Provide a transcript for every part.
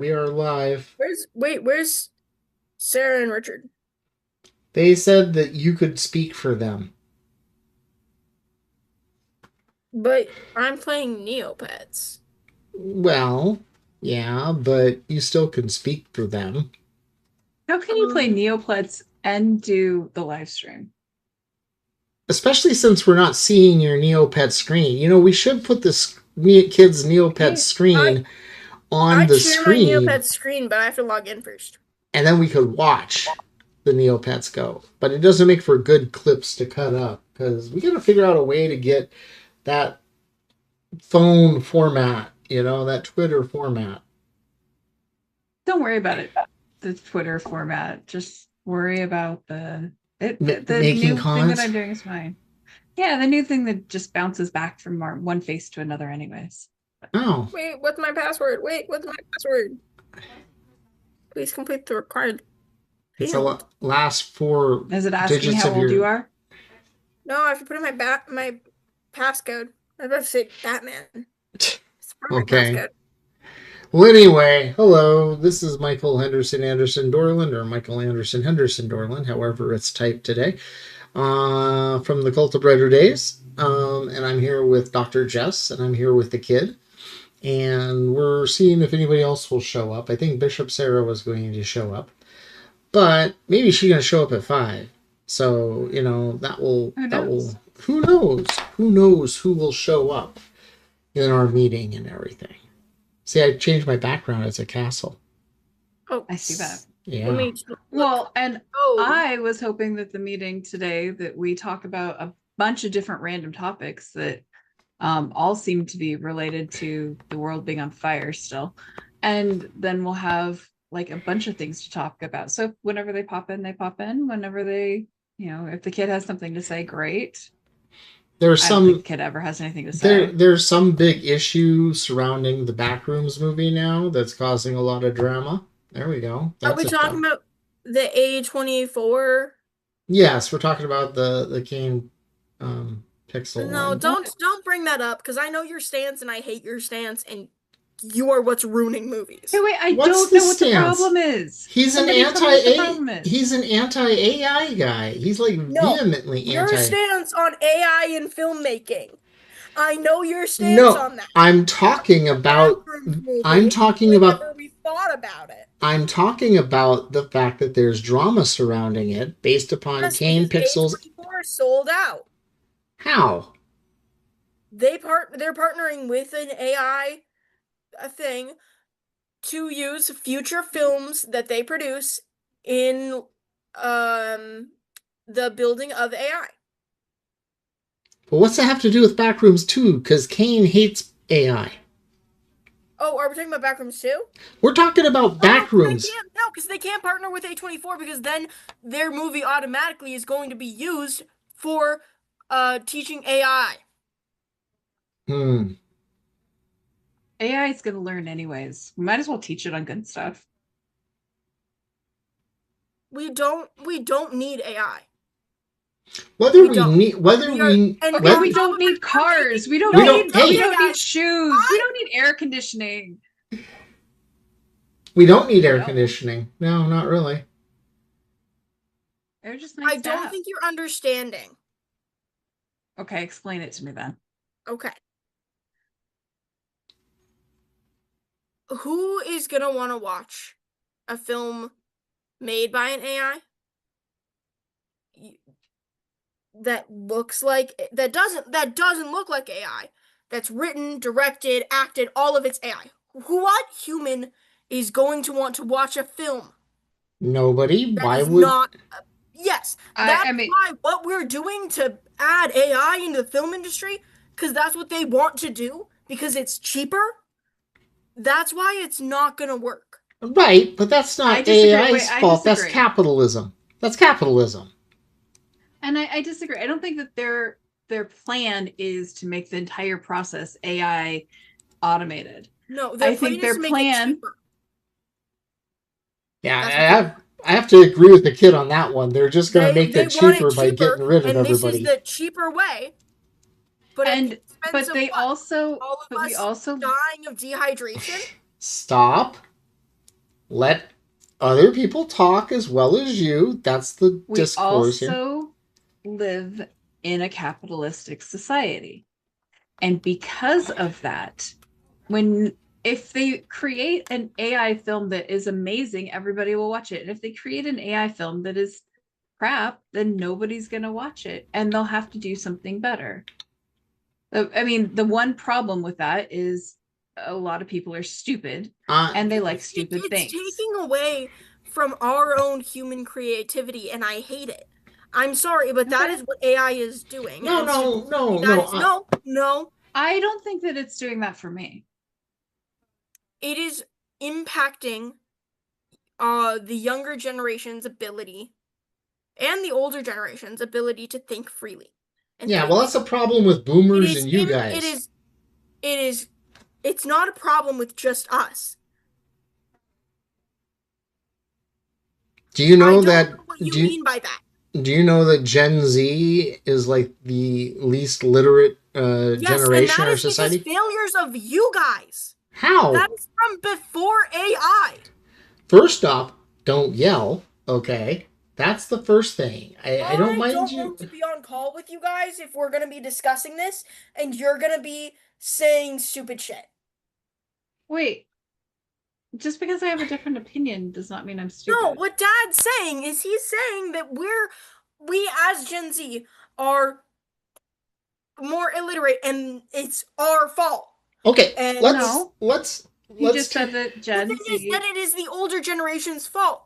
We are live. Where's Sarah and Richard? They said that you could speak for them. But I'm playing Neopets. Well, yeah, but you still can speak for them. How can you play Neopets and do the live stream? Especially since we're not seeing your Neopet screen. You know, we should put this kid's Neopet screen on the share my screen. Neopet screen, but I have to log in first. And then we could watch the Neopets go. But it doesn't make for good clips to cut up because we got to figure out a way to get that phone format, that Twitter format. Don't worry about it. The Twitter format. Just worry about the making new thing that I'm doing is fine. Yeah, the new thing that just bounces back from one face to another anyways. Oh. Wait, what's my password? Please complete the required. It's the last four. Is it asking how old you are? No, I have to put in my passcode. I was about to say Batman. Okay. Well, anyway, hello. This is Michael Henderson Dorland, or Michael Anderson Henderson Dorland, however it's typed today, from the Cult of Brighter Days. And I'm here with Dr. Jess, and I'm here with the kid. And we're seeing if anybody else will show up. I think Bishop Sarah was going to show up. But maybe she's going to show up at 5. So, that will... Who knows? Who knows who will show up in our meeting and everything. See, I changed my background as a castle. Oh, I see that. Yeah. Well, and I was hoping that the meeting today that we talk about a bunch of different random topics that all seem to be related to the world being on fire still. And then we'll have like a bunch of things to talk about. So whenever they pop in, they pop in. Whenever they, if the kid has something to say, great. There's I don't think the kid ever has anything to say. There's some big issue surrounding the Backrooms movie now that's causing a lot of drama. There we go. Are we talking about the A24? Yes, we're talking about the Kane Pixel. No, one. Don't bring that up because I know your stance and I hate your stance and you are what's ruining movies. Hey, wait, I don't know what the problem is. He's an anti-AI guy. He's like vehemently anti. Your stance on AI in filmmaking. I know your stance on that. I'm talking about we thought about it. I'm talking about the fact that there's drama surrounding it based upon Kane Pixels. A24 sold out. How? They're partnering with an AI thing to use future films that they produce in the building of AI. Well, what's that have to do with Backrooms 2? Because Kane hates AI. Oh, are we talking about Backrooms 2? We're talking about Backrooms. No, because they can't partner with A24 because then their movie automatically is going to be used for teaching AI. AI is going to learn anyways. We might as well teach it on good stuff. We don't need AI. We don't need cars. We don't need shoes. We don't need air conditioning. We don't need air conditioning. No, not really. They're just I don't think you're understanding. Okay, explain it to me then. Okay. Who is gonna want to watch a film made by an AI that doesn't look like AI, that's written, directed, acted, all of it's AI? What human is going to want to watch a film? Nobody. Why would not? Yes, that's why what we're doing to add AI into the film industry, because that's what they want to do, because it's cheaper. That's why it's not going to work. Right, but that's not AI's fault. That's capitalism. That's capitalism. And I disagree. I don't think that their plan is to make the entire process AI automated. No, I think their plan. Yeah, I have to agree with the kid on that one. They're just going to make it cheaper by getting rid of everybody. This is the cheaper way. But we also dying of dehydration. Stop. Let other people talk as well as you. That's the discourse here. We also live in a capitalistic society. And because of that, if they create an AI film that is amazing, everybody will watch it. And if they create an AI film that is crap, then nobody's going to watch it, and they'll have to do something better. I mean, the one problem with that is a lot of people are stupid, and they like stupid things. It's taking away from our own human creativity, and I hate it. I'm sorry, but that is what AI is doing. No. I don't think that it's doing that for me. It is impacting the younger generation's ability and the older generation's ability to think freely. Yeah, well, that's a problem with boomers and you guys. It's not a problem with just us. Do you know that? What you mean by that? Do you know that Gen Z is like the least literate generation in our society? Because failures of you guys. How? That is from before AI. First off, don't yell, okay? That's the first thing. I don't mind you. I don't want to be on call with you guys if we're going to be discussing this, and you're going to be saying stupid shit. Wait. Just because I have a different opinion does not mean I'm stupid. No, what Dad's saying is he's saying that we as Gen Z are more illiterate, and it's our fault. Okay, and let's just said that Gen Z. The thing is that it is the older generation's fault.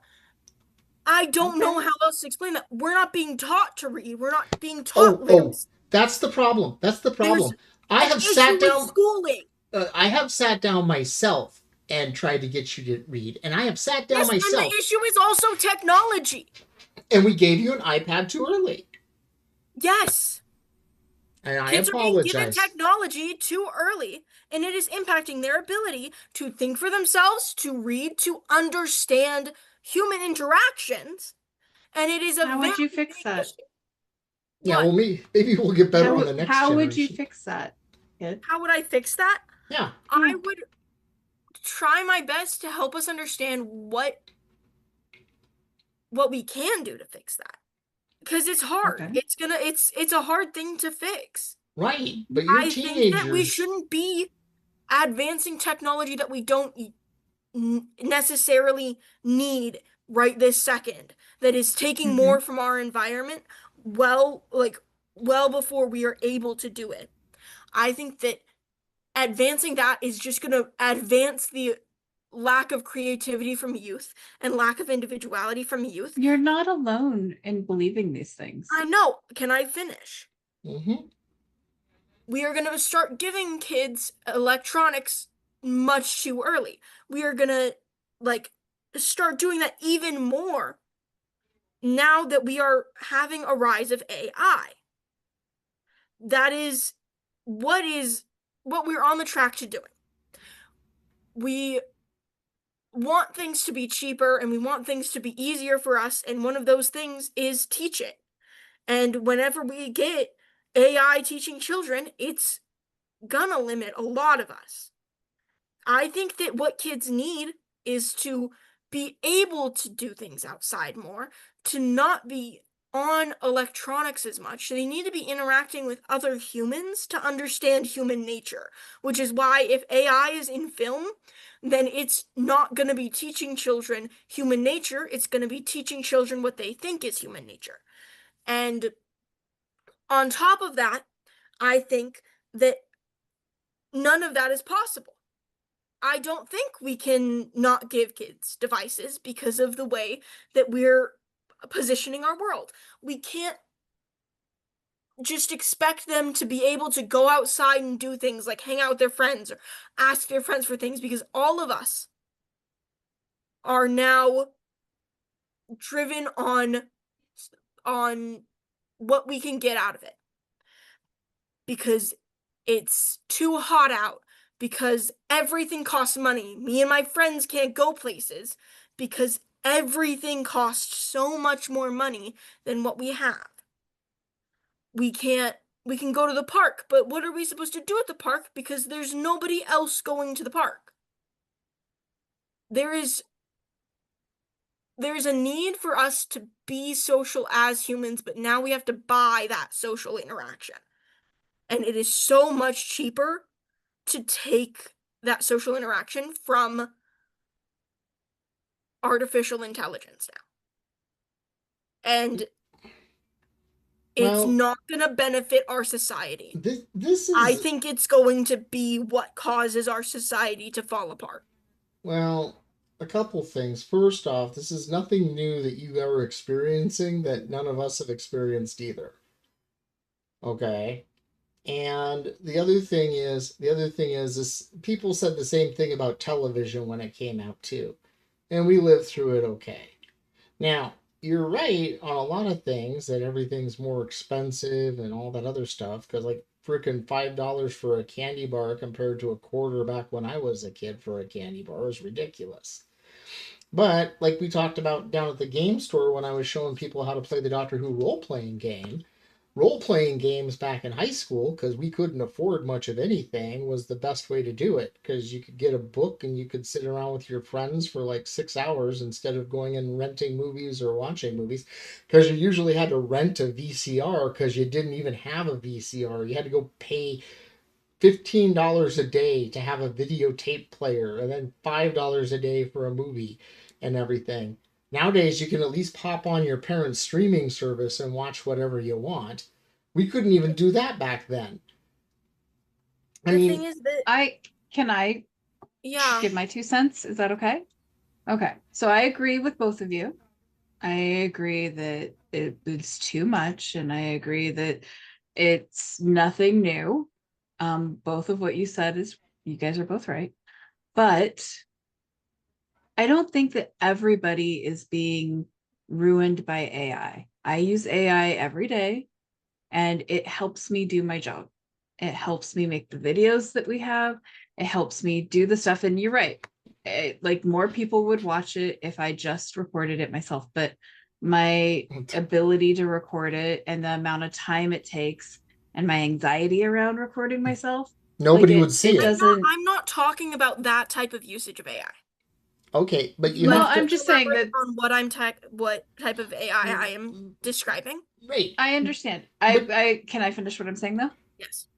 I don't know how else to explain that. We're not being taught to read. We're not being taught literacy. That's the problem. That's the problem. I have sat down schooling. I have sat down myself and tried to get you to read, and I have sat down myself. And the issue is also technology. And we gave you an iPad too early. Yes. And I apologize. Kids are being given technology too early, and it is impacting their ability to think for themselves, to read, to understand human interactions. And it is a How would you fix that? Yeah, well, maybe we'll get better on the next generation. How would you fix that, kid? How would I fix that? Yeah. I would try my best to help us understand what we can do to fix that. Because it's hard. Okay. It's a hard thing to fix. Right. But you're teenagers. I think that we shouldn't be advancing technology that we don't necessarily need right this second, that is taking more from our environment well before we are able to do it. I think that advancing that is just going to advance the lack of creativity from youth and lack of individuality from youth. You're not alone in believing these things. I know. Can I finish? Mm-hmm. We are going to start giving kids electronics much too early. We are going to start doing that even more now that we are having a rise of AI. That is what we're on the track to doing. We want things to be cheaper, and we want things to be easier for us, and one of those things is teach it. And whenever we get AI teaching children, it's gonna limit a lot of us. I think that what kids need is to be able to do things outside more, to not be on electronics as much. They need to be interacting with other humans to understand human nature, which is why if AI is in film, then it's not going to be teaching children human nature. It's going to be teaching children what they think is human nature. And on top of that, I think that none of that is possible. I don't think we can not give kids devices because of the way that we're positioning our world. We can't just expect them to be able to go outside and do things like hang out with their friends or ask their friends for things, because all of us are now driven on what we can get out of it, because it's too hot out, because everything costs money. Me and my friends can't go places because everything costs so much more money than what we have. We can go to the park, but what are we supposed to do at the park? Because there's nobody else going to the park. There is there's a need for us to be social as humans, but now we have to buy that social interaction. And it is so much cheaper to take that social interaction from artificial intelligence now. And it's not going to benefit our society. I think it's going to be what causes our society to fall apart. Well, a couple things. First off, this is nothing new that you are experiencing that none of us have experienced either. Okay. And the other thing is this, people said the same thing about television when it came out too. And we lived through it okay. Now, you're right on a lot of things that everything's more expensive and all that other stuff because like freaking $5 for a candy bar compared to a quarter back when I was a kid for a candy bar is ridiculous. But like we talked about down at the game store when I was showing people how to play the Doctor Who role playing games back in high school because we couldn't afford much of anything was the best way to do it because you could get a book and you could sit around with your friends for like 6 hours instead of going and renting movies or watching movies because you usually had to rent a VCR because you didn't even have a VCR. You had to go pay $15 a day to have a videotape player and then $5 a day for a movie and everything. Nowadays, you can at least pop on your parents' streaming service and watch whatever you want. We couldn't even do that back then. Thing is that can I give my 2 cents? Is that okay? Okay. So I agree with both of you. I agree that it's too much, and I agree that it's nothing new. Both of what you said is, you guys are both right. But I don't think that everybody is being ruined by AI. I use AI every day and it helps me do my job. It helps me make the videos that we have. It helps me do the stuff. And you're right. Like more people would watch it if I just recorded it myself, but my ability to record it and the amount of time it takes and my anxiety around recording myself, nobody would see it. I'm not talking about that type of usage of AI. Okay, but I'm just saying that on what type of AI I am describing. Right. I understand. I can I finish what I'm saying though? Yes.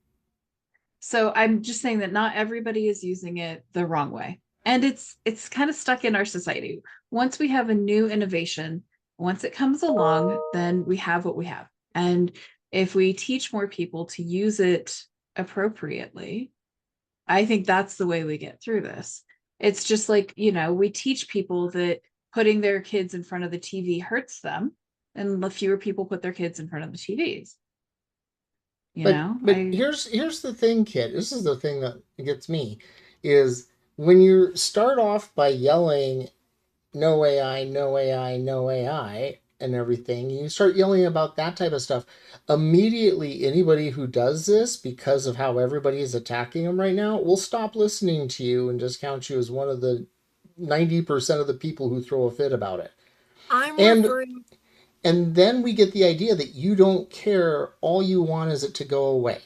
So I'm just saying that not everybody is using it the wrong way. And it's kind of stuck in our society. Once we have a new innovation, once it comes along, then we have what we have. And if we teach more people to use it appropriately, I think that's the way we get through this. It's just like, we teach people that putting their kids in front of the TV hurts them, and the fewer people put their kids in front of the TVs. But here's the thing, kid. This is the thing that gets me, is when you start off by yelling, no AI, no AI, no AI, and everything, you start yelling about that type of stuff. Immediately, anybody who does this, because of how everybody is attacking them right now, will stop listening to you and just count you as one of the 90% of the people who throw a fit about it. And then we get the idea that you don't care. All you want is it to go away.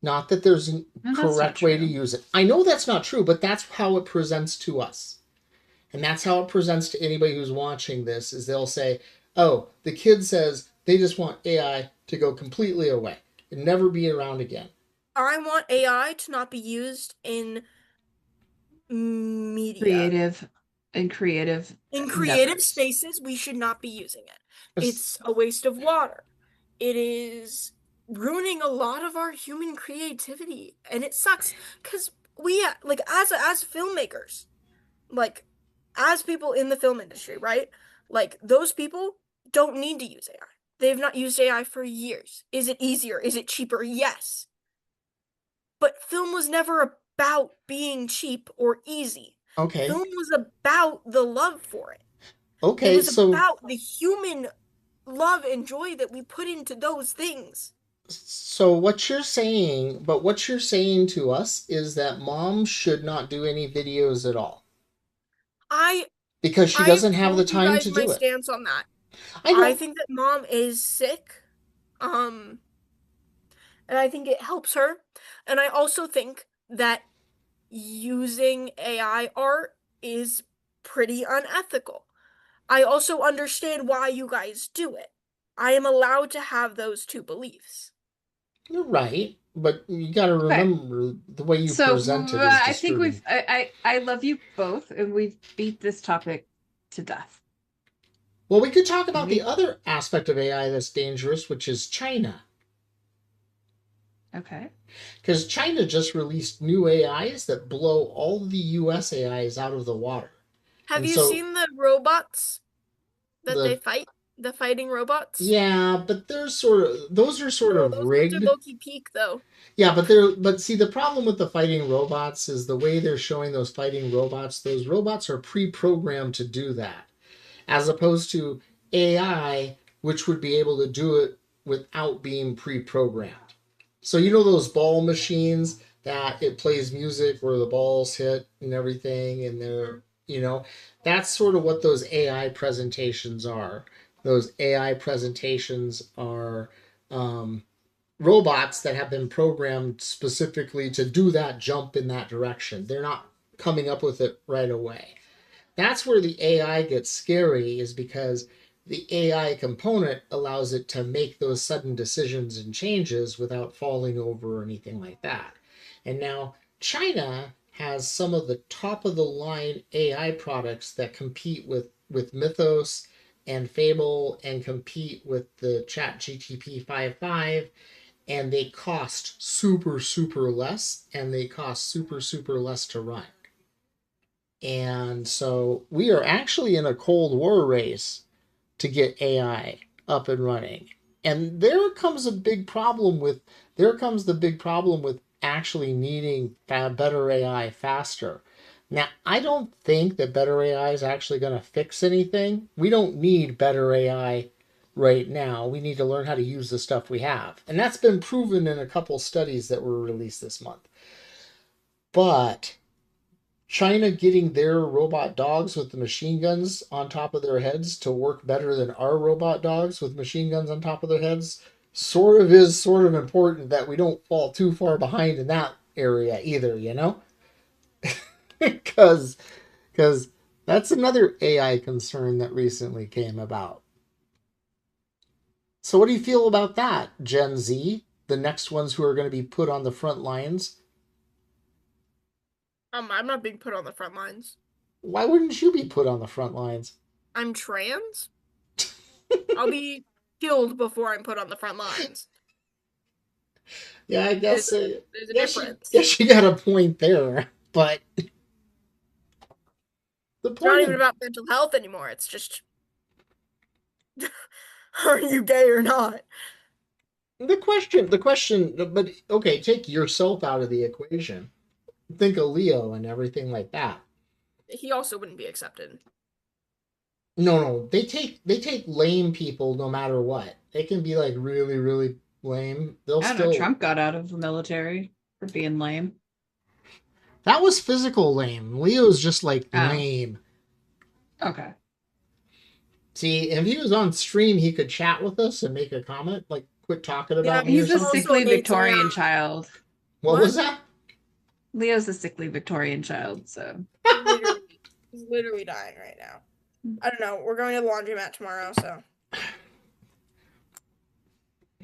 Not that there's a correct way to use it. I know that's not true, but that's how it presents to us. And that's how it presents to anybody who's watching this, is they'll say, oh, the kid says they just want AI to go completely away and never be around again. I want AI to not be used in media. Creative spaces, we should not be using it. It's a waste of water. It is ruining a lot of our human creativity, and it sucks because we, like, as filmmakers, like, as people in the film industry, right? Like, those people don't need to use AI. They've not used AI for years. Is it easier? Is it cheaper? Yes. But film was never about being cheap or easy. Okay. Film was about the love for it. Okay, it was about the human love and joy that we put into those things. So what you're saying to us is that mom should not do any videos at all. Because she doesn't have the time to do it. My stance on that. I think that mom is sick. And I think it helps her. And I also think that using AI art is pretty unethical. I also understand why you guys do it. I am allowed to have those two beliefs. You're right, but you got to remember the way you present it is disturbing. I love you both, and we've beat this topic to death. Well, we could talk about the other aspect of AI that's dangerous, which is China. Okay. Because China just released new AIs that blow all the US AIs out of the water. Have you seen the robots that they fight? The fighting robots? Yeah, but those are sort of rigged. Those are low-key peak though. Yeah, but see, the problem with the fighting robots is the way they're showing those fighting robots. Those robots are pre-programmed to do that, as opposed to AI, which would be able to do it without being pre-programmed. So you know those ball machines that it plays music where the balls hit and everything, and that's sort of what those AI presentations are. Those AI presentations are robots that have been programmed specifically to do that jump in that direction. They're not coming up with it right away. That's where the AI gets scary, is because the AI component allows it to make those sudden decisions and changes without falling over or anything like that. And now China has some of the top of the line AI products that compete with Mythos and Fable and compete with the Chat GTP 5.5, and they cost super, super less, and they cost super, super less to run. And so we are actually in a Cold War race to get AI up and running. And there comes the big problem with actually needing better AI faster. Now, I don't think that better AI is actually going to fix anything. We don't need better AI right now. We need to learn how to use the stuff we have. And that's been proven in a couple studies that were released this month. But China getting their robot dogs with the machine guns on top of their heads to work better than our robot dogs with machine guns on top of their heads sort of important that we don't fall too far behind in that area either, because that's another AI concern that recently came about. So what do you feel about that, Gen Z, the next ones who are going to be put on the front lines? I'm not being put on the front lines. Why wouldn't you be put on the front lines? I'm trans. I'll be killed before I'm put on the front lines. Yeah, I guess there's a difference. Yes, you got a point there, but the point it's not even about mental health anymore. It's just, are you gay or not? The question, but okay, take yourself out of the equation. Think of Leo and everything like that. He also wouldn't be accepted. No, they take lame people no matter what. They can be like really, really lame. I don't know. Trump got out of the military for being lame. That was physical lame. Leo's just like lame. Okay. See, if he was on stream, he could chat with us and make a comment, like quit talking about me. He's a sickly Victorian child. What was that? Leo's a sickly Victorian child, so he's literally dying right now. I don't know. We're going to the laundromat tomorrow, so.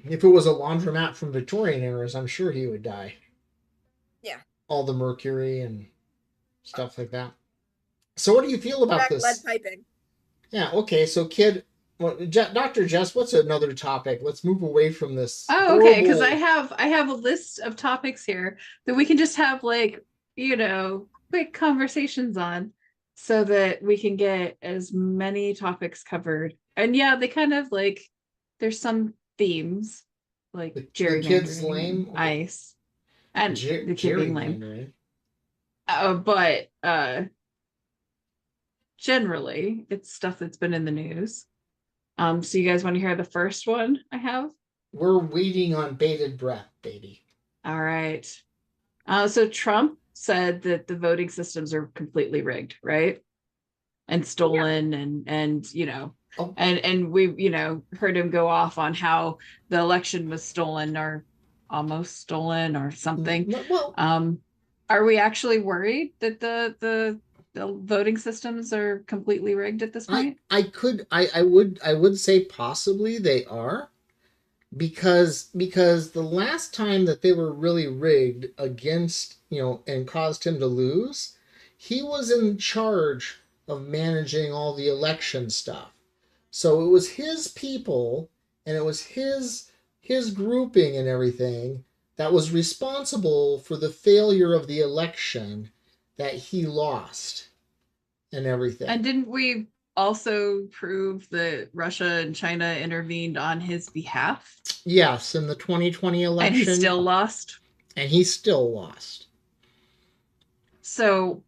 If it was a laundromat from Victorian eras, I'm sure he would die. Yeah. All the mercury and stuff like that. So what do you feel about this? Lead piping. Yeah, okay. So Dr. Jess, what's another topic? Let's move away from this. Oh, okay, because I have a list of topics here that we can just have quick conversations on, so that we can get as many topics covered. And yeah, they kind of there's some themes like gerrymandering, the kids lame, ice, and the kid being lame. But generally, it's stuff that's been in the news. So you guys want to hear the first one I have? We're waiting on bated breath, baby. All right. So Trump said that the voting systems are completely rigged, right? And stolen, and and we heard him go off on how the election was stolen or almost stolen or something. Well, are we actually worried that the the voting systems are completely rigged at this point? I would say possibly they are, because the last time that they were really rigged against, and caused him to lose, he was in charge of managing all the election stuff. So it was his people, and it was his grouping and everything that was responsible for the failure of the election that he lost and everything. And didn't we also prove that Russia and China intervened on his behalf? Yes, in the 2020 election. And he still lost? And he still lost. So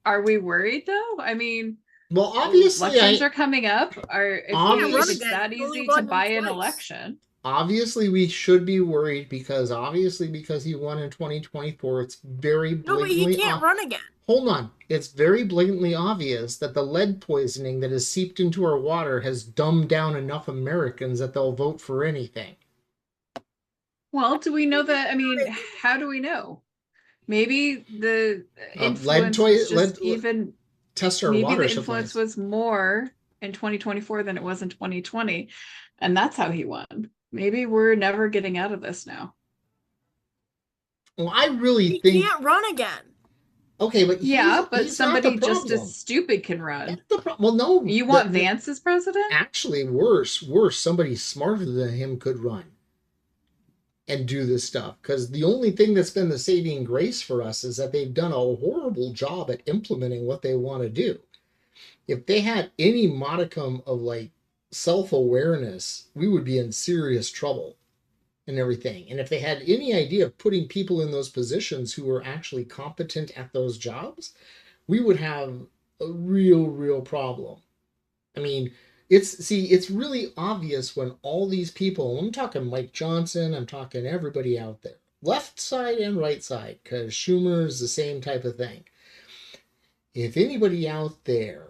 are we worried though? I mean, well, obviously elections are coming up. It's that easy to buy an election. Obviously we should be worried, because he won in 2024, it's very blatantly... No, but he can't run again. Hold on. It's very blatantly obvious that the lead poisoning that has seeped into our water has dumbed down enough Americans that they'll vote for anything. Well, do we know that? I mean, how do we know? Maybe the influence test our water the influence was more in 2024 than it was in 2020, and that's how he won. Maybe we're never getting out of this now. Well, I really think he can't run again. Okay, but but somebody just as stupid can run. Well, no. You want Vance as president? Actually, worse. Somebody smarter than him could run and do this stuff. Because the only thing that's been the saving grace for us is that they've done a horrible job at implementing what they want to do. If they had any modicum of self-awareness, we would be in serious trouble and everything. And if they had any idea of putting people in those positions who were actually competent at those jobs, we would have a real problem. I mean, it's really obvious when all these people, I'm talking Mike Johnson, I'm talking everybody out there, left side and right side, because Schumer is the same type of thing. If anybody out there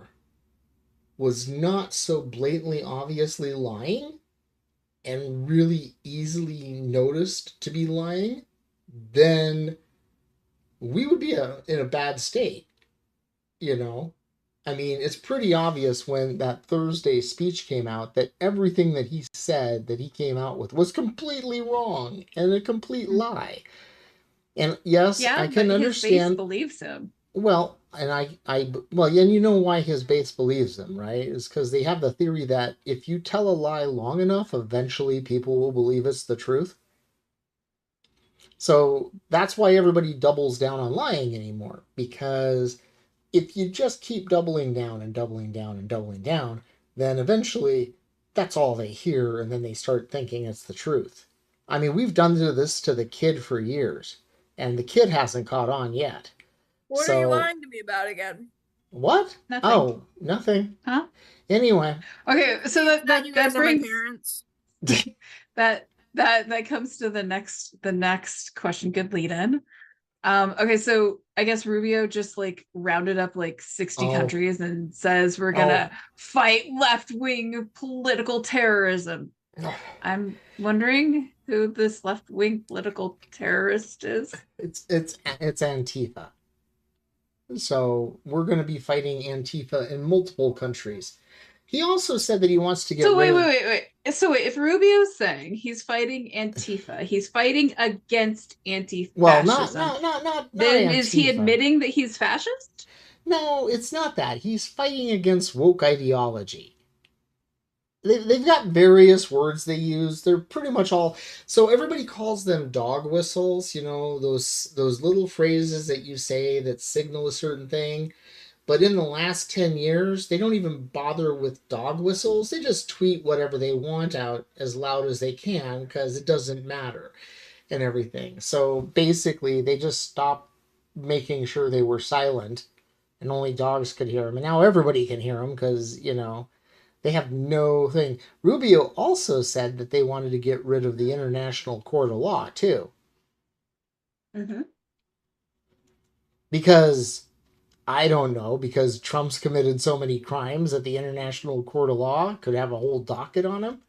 was not so blatantly obviously lying and really easily noticed to be lying, then we would be in a bad state, I mean, it's pretty obvious when that Thursday speech came out that everything that he said that he came out with was completely wrong and a complete lie. And yes, I can understand. His base believes him. Well, and and you know why his base believes them, right? Is because they have the theory that if you tell a lie long enough, eventually people will believe it's the truth. So that's why everybody doubles down on lying anymore, because if you just keep doubling down and doubling down and doubling down, then eventually that's all they hear, and then they start thinking it's the truth. I mean, we've done this to the kid for years, and the kid hasn't caught on yet. What are you lying to me about again? What? Nothing. Oh, nothing. Huh? Anyway. Okay, so that you guys brings are my parents. that comes to the next question. Good lead in. Okay, so I guess Rubio just rounded up 60 countries and says we're gonna fight left-wing political terrorism. I'm wondering who this left-wing political terrorist is. It's Antifa. So we're going to be fighting Antifa in multiple countries. He also said that he wants to get wait. So wait, if Rubio's saying he's fighting Antifa, he's fighting against anti-fascism. Well, not then Antifa. Is he admitting that he's fascist? No, it's not that. He's fighting against woke ideology. They've got various words they use. They're pretty much all... So everybody calls them dog whistles, those little phrases that you say that signal a certain thing. But in the last 10 years, they don't even bother with dog whistles. They just tweet whatever they want out as loud as they can because it doesn't matter and everything. So basically, they just stopped making sure they were silent and only dogs could hear them. And now everybody can hear them because, they have no thing. Rubio also said that they wanted to get rid of the International Court of Law, too. Mm-hmm. Because... I don't know, because Trump's committed so many crimes that the International Court of Law could have a whole docket on him.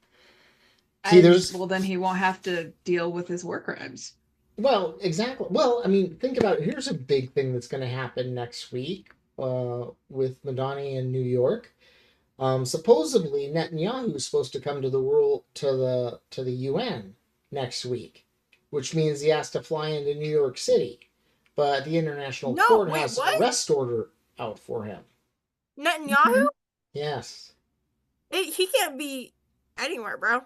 Well, then he won't have to deal with his war crimes. Well, exactly. Well, I mean, think about it. Here's a big thing that's going to happen next week. with Madani in New York. Supposedly Netanyahu is supposed to come to the UN next week, which means he has to fly into New York City. But the international No, court wait, has an what? arrest order out for him. Netanyahu? Yes. He can't be anywhere, bro.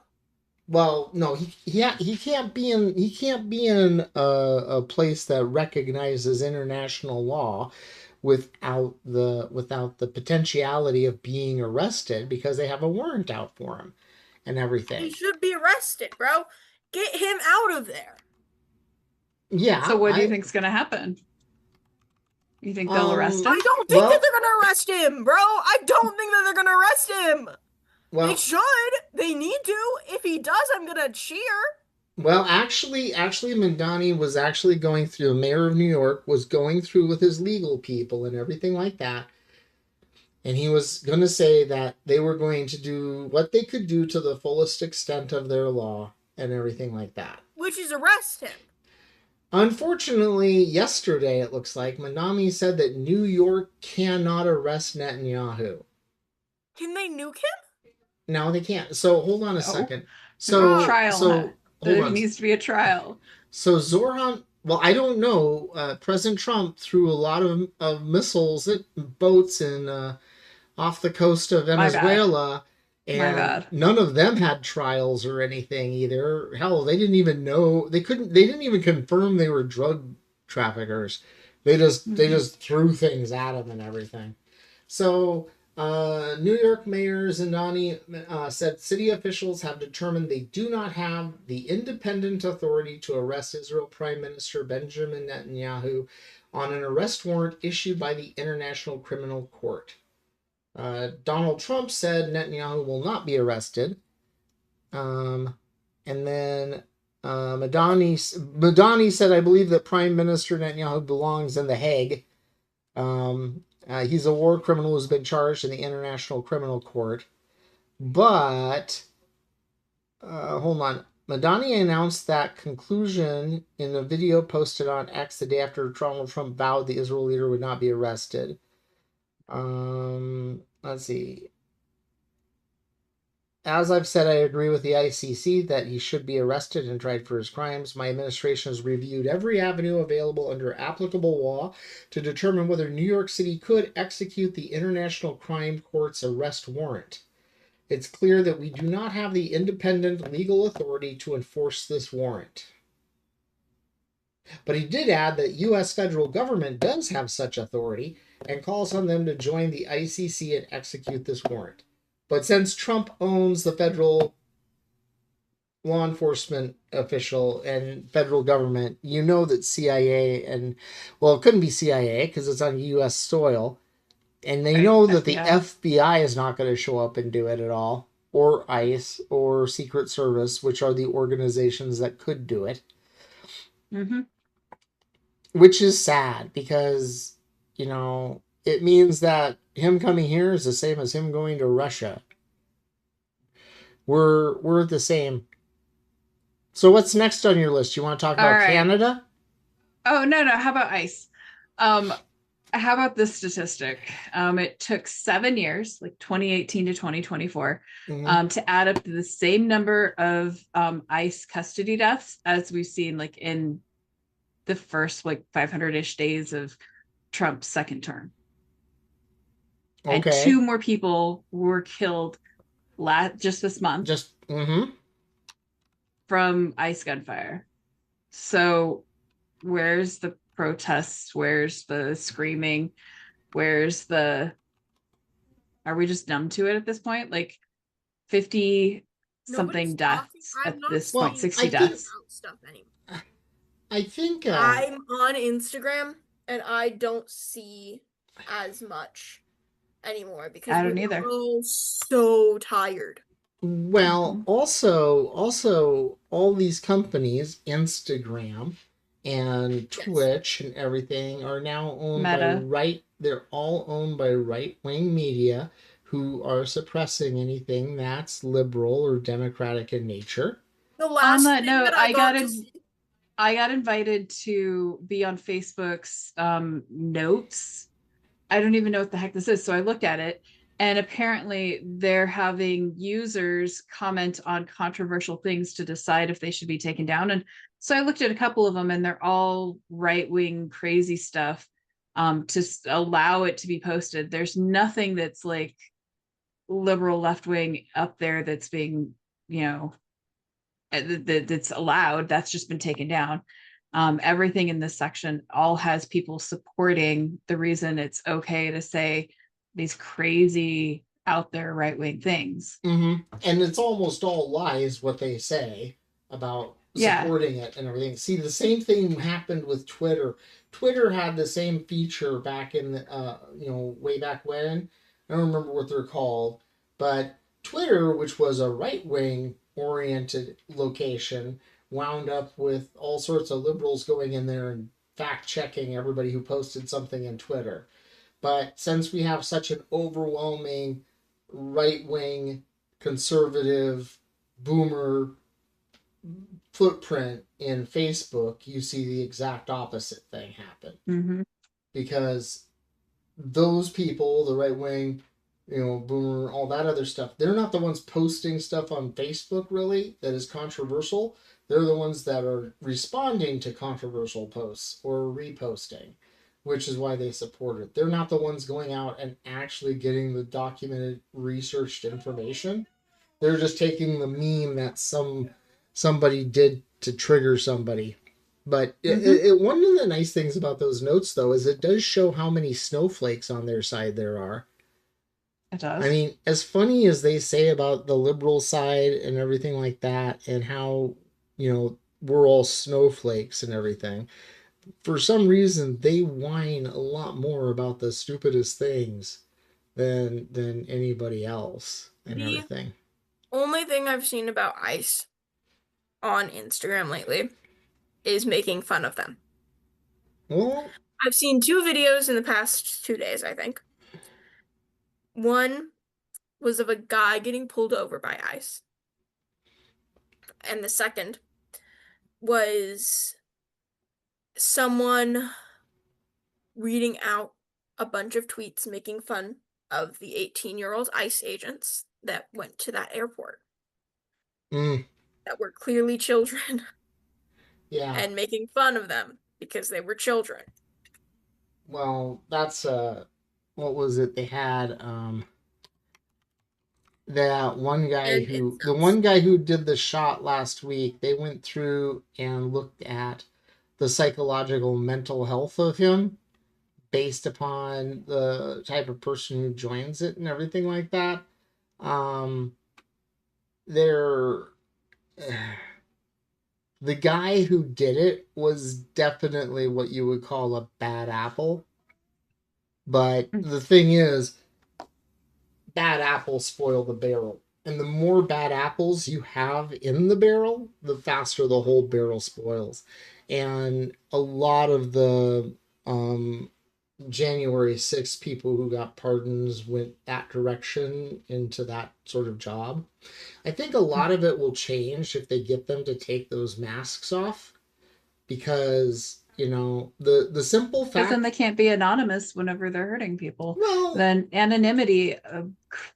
Well, no, he can't be in a place that recognizes international law without the potentiality of being arrested because they have a warrant out for him and He everything. should be arrested, bro. Get him out of there. Yeah. So what do you think's gonna happen? You think they'll arrest him? I don't think that they're gonna arrest him, bro. I don't think that they're gonna arrest him. Well, they should. They need to. If he does, I'm gonna cheer. Well, actually, Mandani was actually going through. The mayor of New York was going through with his legal people and everything like that, and he was going to say that they were going to do what they could do to the fullest extent of their law and everything like that. Which is arrest him. Unfortunately, yesterday it looks like Mandani said that New York cannot arrest Netanyahu. Can they nuke him? No, they can't. So hold on a second. So trial. There needs to be a trial. So Zoran, well, I don't know. President Trump threw a lot of missiles at boats in off the coast of Venezuela, and none of them had trials or anything either. Hell, they didn't even know they didn't even confirm they were drug traffickers. They just threw things at them and everything. So New York Mayor Zindani said city officials have determined they do not have the independent authority to arrest Israel Prime Minister Benjamin Netanyahu on an arrest warrant issued by the International Criminal Court. Donald Trump said Netanyahu will not be arrested. And then Madani said, I believe that Prime Minister Netanyahu belongs in The Hague. He's a war criminal who's been charged in the International Criminal Court. But, hold on. Madani announced that conclusion in a video posted on X the day after Donald Trump vowed the Israel leader would not be arrested. Let's see. As I've said, I agree with the ICC that he should be arrested and tried for his crimes. My administration has reviewed every avenue available under applicable law to determine whether New York City could execute the International Crime Court's arrest warrant. It's clear that we do not have the independent legal authority to enforce this warrant. But he did add that U.S. federal government does have such authority and calls on them to join the ICC and execute this warrant. But since Trump owns the federal law enforcement official and federal government, you know that CIA and, well, it couldn't be CIA because it's on U.S. soil. And they know that the FBI is not going to show up and do it at all, or ICE or Secret Service, which are the organizations that could do it. Mm-hmm. Which is sad because, you know, it means that him coming here is the same as him going to Russia. We're the same. So what's next on your list? You want to talk about Canada? Oh, no. How about ICE? How about this statistic? It took 7 years, like 2018 to 2024, to add up to the same number of ICE custody deaths as we've seen like in the first like 500-ish days of Trump's second term. Okay. And 2 more people were killed just this month. From ICE gunfire. So where's the protests? Where's the screaming? Where's the... Are we just numb to it at this point? Like 50-something deaths at this point, 60 deaths. I think... I'm on Instagram and I don't see as much anymore because I don't either. We're so tired. Well, also all these companies, Instagram and Twitch and everything, are now owned by they're all owned by right-wing media who are suppressing anything that's liberal or democratic in nature. On that note, I got invited to be on Facebook's notes I don't even know what the heck this is. So I looked at it, and apparently they're having users comment on controversial things to decide if they should be taken down. And so I looked at a couple of them, and they're all right-wing crazy stuff to allow it to be posted. There's nothing that's like liberal left-wing up there that's being, that's allowed. That's just been taken down. Everything in this section all has people supporting the reason it's okay to say these crazy out there right-wing things. And it's almost all lies what they say about supporting it and everything. See, the same thing happened with Twitter. Twitter had the same feature back in the, way back when. I don't remember what they're called, but Twitter, which was a right-wing oriented location, wound up with all sorts of liberals going in there and fact checking everybody who posted something in Twitter. But since we have such an overwhelming right-wing conservative boomer footprint in Facebook, you see the exact opposite thing happen. Because those people, the right-wing, boomer, all that other stuff, they're not the ones posting stuff on Facebook really that is controversial. They're the ones that are responding to controversial posts or reposting, which is why they support it. They're not the ones going out and actually getting the documented, researched information. They're just taking the meme that somebody did to trigger somebody. But one of the nice things about those notes, though, is it does show how many snowflakes on their side there are. It does. I mean, as funny as they say about the liberal side and everything like that, and how, we're all snowflakes and everything, for some reason they whine a lot more about the stupidest things than anybody else and everything. Only thing I've seen about ICE on Instagram lately is making fun of them. Well, I've seen 2 videos in the past 2 days, I think. One was of a guy getting pulled over by ICE. And the second was someone reading out a bunch of tweets making fun of the 18-year-old ICE agents that went to that airport. That were clearly children. Yeah. And making fun of them because they were children. Well, that's what was it? They had that one guy the one guy who did the shot last week. They went through and looked at the psychological mental health of him based upon the type of person who joins it and everything like that. The guy who did it was definitely what you would call a bad apple. But the thing is, bad apples spoil the barrel. And the more bad apples you have in the barrel, the faster the whole barrel spoils. And a lot of the January 6th people who got pardons went that direction into that sort of job. I think a lot of it will change if they get them to take those masks off, because the simple fact, because then they can't be anonymous whenever they're hurting people. Well, then anonymity,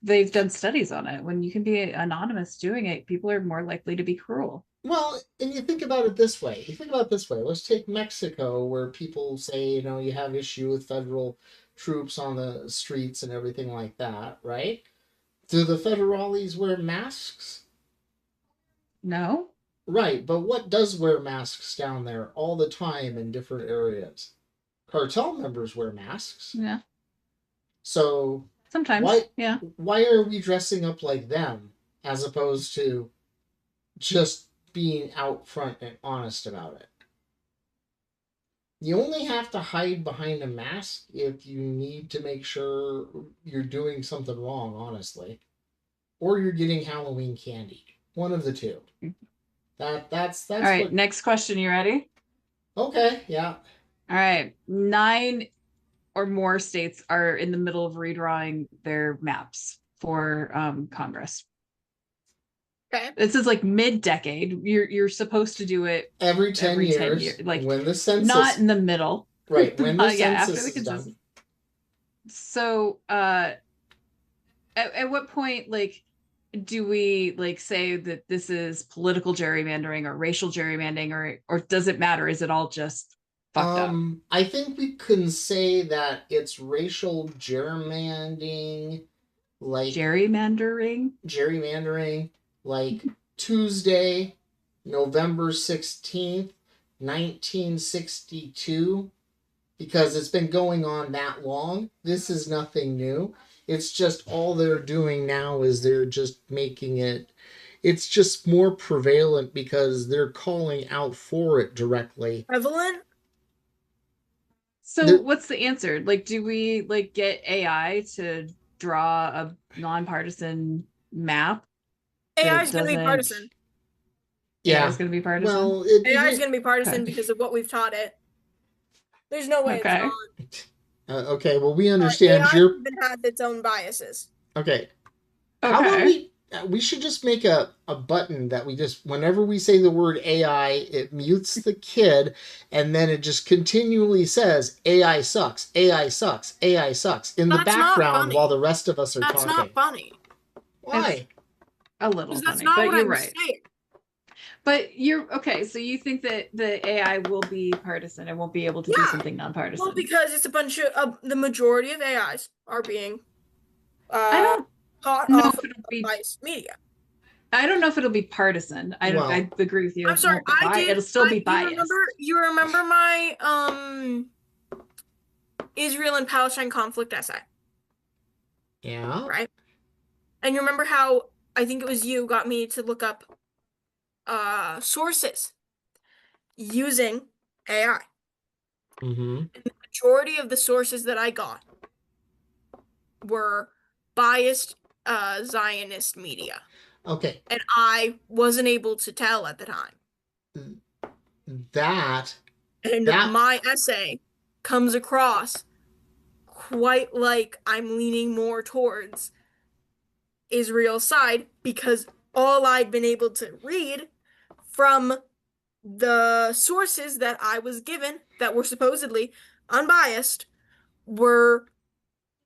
they've done studies on it. When you can be anonymous doing it, people are more likely to be cruel. Well, and you think about it this way. Let's take Mexico, where people say, you have issue with federal troops on the streets and everything like that, right? Do the federales wear masks? No. Right, but what does wear masks down there all the time in different areas? Cartel members wear masks. Yeah. So sometimes, why are we dressing up like them as opposed to just being out front and honest about it? You only have to hide behind a mask if you need to make sure you're doing something wrong, honestly. Or you're getting Halloween candy. One of the two. That's all right. Next question. You ready? Okay. Yeah. All right. 9 or more states are in the middle of redrawing their maps for Congress. Okay. This is like mid-decade. You're supposed to do it every 10 years. Like when the census, not in the middle. Right. When the census is done. So, at what point, like, do we like say that this is political gerrymandering or racial gerrymandering, or does it matter? Is it all just fucked up? I think we can say that it's racial gerrymandering, like Gerrymandering, like Tuesday, November 16th, 1962, because it's been going on that long. This is nothing new. It's just all they're doing now is they're just making it, it's just more prevalent because they're calling out for it directly. Prevalent? So what's the answer? Like, do we like get AI to draw a nonpartisan map? AI is going to be partisan. Yeah, it's going to be partisan. Well, AI is going to be partisan because of what we've taught it. There's no way it's not. Okay, well, we understand AI even has its own biases. Okay. How about we should just make a button that we just, whenever we say the word AI, it mutes the kid, and then it just continually says, AI sucks, AI sucks, AI sucks, in the background while the rest of us are talking. That's not funny. Why? It's a little funny, that's not but what you're I'm right. saying. But you're okay. So you think that the AI will be partisan and won't be able to do something nonpartisan? Well, because it's a bunch of the majority of AIs are being I don't taught know off if it'll be biased media. I don't know if it'll be partisan. I agree with you. I'm sorry. It'll still be biased. You remember my Israel and Palestine conflict essay? Yeah. Right. And you remember how I think it was you got me to look up sources using AI. Mm-hmm. And the majority of the sources that I got were biased Zionist media. Okay. And I wasn't able to tell at the time. My essay comes across quite like I'm leaning more towards Israel's side because all I'd been able to read from the sources that I was given that were supposedly unbiased were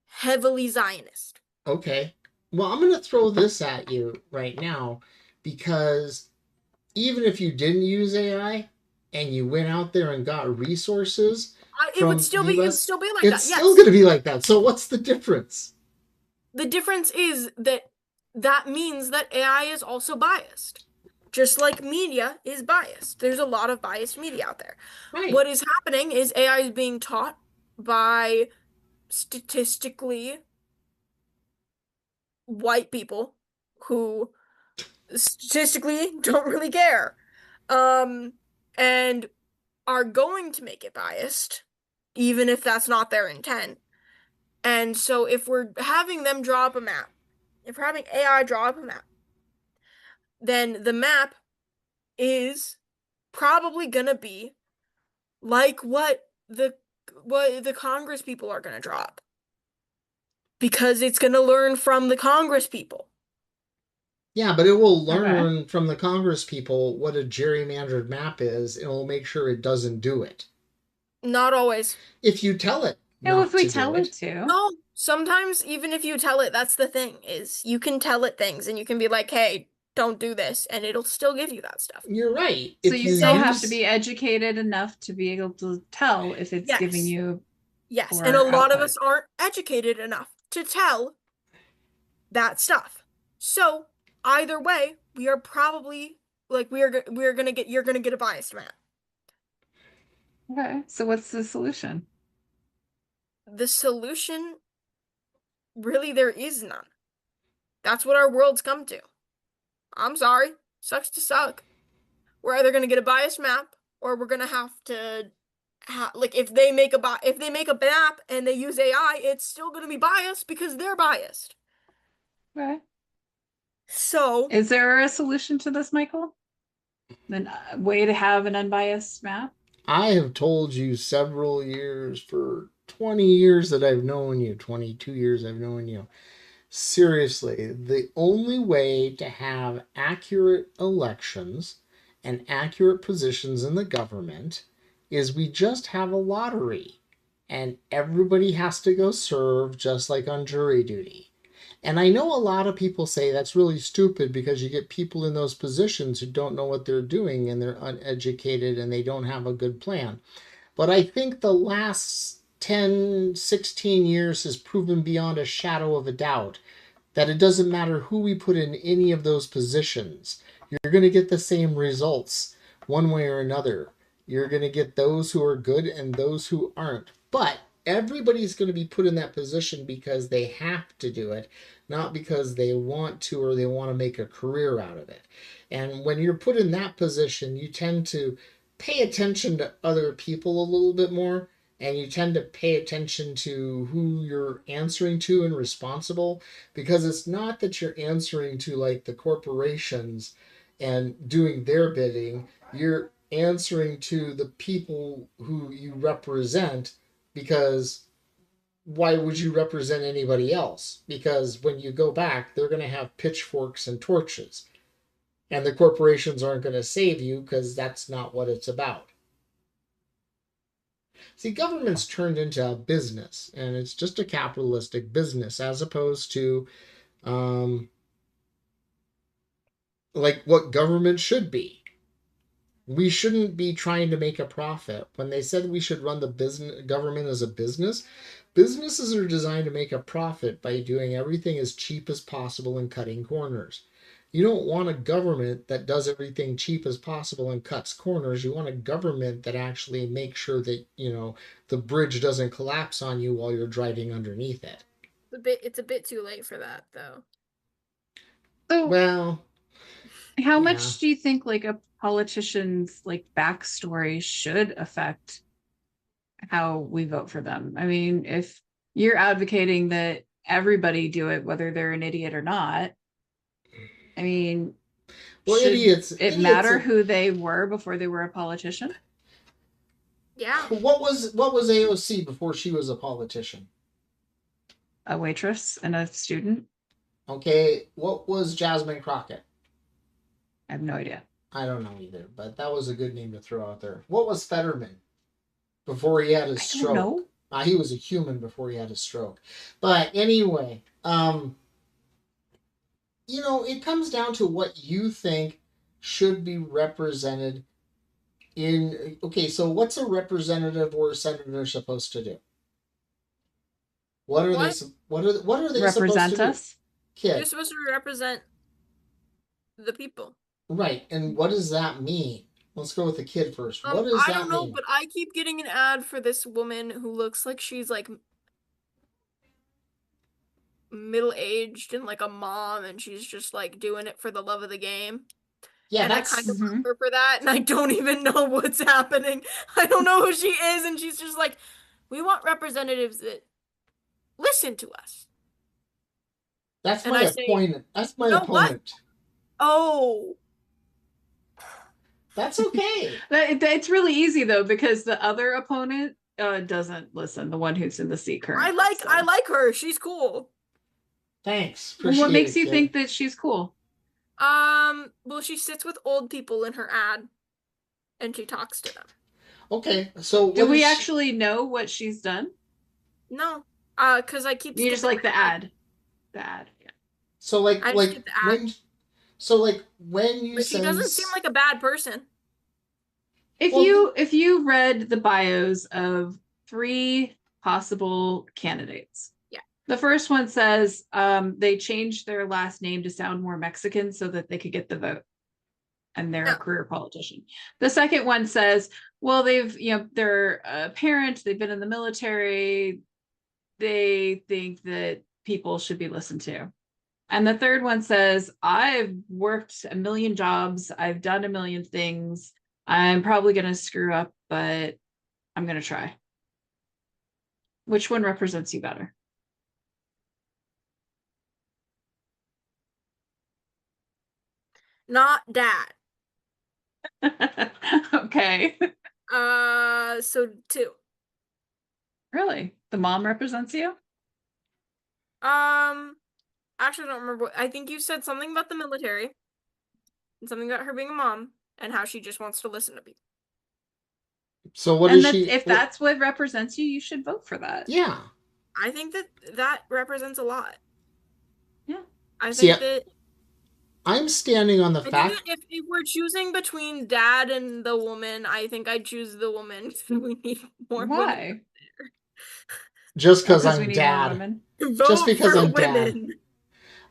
heavily Zionist. Okay. Well, I'm going to throw this at you right now because even if you didn't use AI and you went out there and got resources, it would still be like it's that. It's still going to be like that. So what's the difference? The difference is that means that AI is also biased. Just like media is biased. There's a lot of biased media out there. Right. What is happening is AI is being taught by statistically white people who statistically don't really care. And are going to make it biased, even if that's not their intent. And so if we're having them draw up a map, if we're having AI draw up a map, then the map is probably gonna be like what the Congress people are gonna draw up. Because it's gonna learn from the Congress people. Yeah, but it will learn from the Congress people what a gerrymandered map is, and it will make sure it doesn't do it. Not always. If you tell it. No, if we tell it to. No, sometimes even if you tell it, that's the thing, is you can tell it things and you can be like, hey, don't do this, and it'll still give you that stuff. You're right. So you still have to be educated enough to be able to tell if it's giving you. Yes, and a lot of us aren't educated enough to tell that stuff. So either way, we are probably like you're gonna get a biased map. Okay, so what's the solution? The solution, really, there is none. That's what our world's come to. I'm sorry, sucks to suck. We're either gonna get a biased map, or we're gonna have to like if they make a map and they use AI, it's still gonna be biased because they're biased. Right. So, is there a solution to this, Michael? A way to have an unbiased map? I have told you several years, for 20 years that I've known you, 22 years I've known you. Seriously, the only way to have accurate elections and accurate positions in the government is we just have a lottery. and everybody has to go serve just like on jury duty. And I know a lot of people say that's really stupid because you get people in those positions who don't know what they're doing and they're uneducated and they don't have a good plan. But I think the last 10, 16 years has proven beyond a shadow of a doubt that it doesn't matter who we put in any of those positions. You're going to get the same results one way or another. You're going to get those who are good and those who aren't. But everybody's going to be put in that position because they have to do it, not because they want to or they want to make a career out of it. And when you're put in that position, you tend to pay attention to other people a little bit more, and you tend to pay attention to who you're answering to and responsible, because it's not that you're answering to like the corporations and doing their bidding. You're answering to the people who you represent, because why would you represent anybody else? Because when you go back, they're going to have pitchforks and torches, and the corporations aren't going to save you because that's not what it's about. See, government's turned into a business, and it's just a capitalistic business as opposed to um, like what government should be. We shouldn't be trying to make a profit. When they said we should run the business government as a business, businesses are designed to make a profit by doing everything as cheap as possible and cutting corners. You don't want a government that does everything cheap as possible and cuts corners. You want a government that actually makes sure that, the bridge doesn't collapse on you while you're driving underneath it. It's a bit too late for that, though. So, well, how much do you think like a politician's like backstory should affect how we vote for them? I mean, if you're advocating that everybody do it, whether they're an idiot or not, I mean, well, should idiots matter who they were before they were a politician? Yeah. What was AOC before she was a politician? A waitress and a student. Okay, what was Jasmine Crockett? I have no idea. I don't know either, but that was a good name to throw out there. What was Fetterman before he had his stroke? I don't know. He was a human before he had his stroke. But anyway, it comes down to what you think should be represented in. Okay, so what's a representative or a senator supposed to do? What are they? What are they represent supposed to us? Do? Kid. You're supposed to represent the people. Right, and what does that mean? Let's go with the kid first. What does that mean? I don't know, but I keep getting an ad for this woman who looks like she's like middle-aged and like a mom, and she's just like doing it for the love of the game. Yeah, and I kind of love her for that, and I don't even know what's happening. I don't know who she is, and she's just like, we want representatives that listen to us. That's my opponent. That's my opponent. Oh. That's okay. It's really easy though, because the other opponent doesn't listen. The one who's in the seat currently. I like her. She's cool. Thanks. What makes you think that she's cool? Well, she sits with old people in her ad, and she talks to them. Okay, so do we actually know what she's done? No, because I keep. You just like the ad. The ad, yeah. So like when. So like when you. But she doesn't seem like a bad person. If you read the bios of 3 possible candidates. Yeah. The first one says they changed their last name to sound more Mexican so that they could get the vote. And they're a career politician. The second one says, well, they're a parent, they've been in the military, they think that people should be listened to. And the third one says, I've worked a million jobs, I've done a million things, I'm probably going to screw up, but I'm going to try. Which one represents you better? Not dad. Okay. So 2. Really? The mom represents you? Actually, I don't remember. I think you said something about the military and something about her being a mom and how she just wants to listen to people. So what and is she? If that's what represents you, you should vote for that. Yeah. I think that represents a lot. Yeah. I think that I'm standing on the fact that if we're choosing between dad and the woman, I think I'd choose the woman. We need more women. Just because I'm dad. Just because I'm women. dad.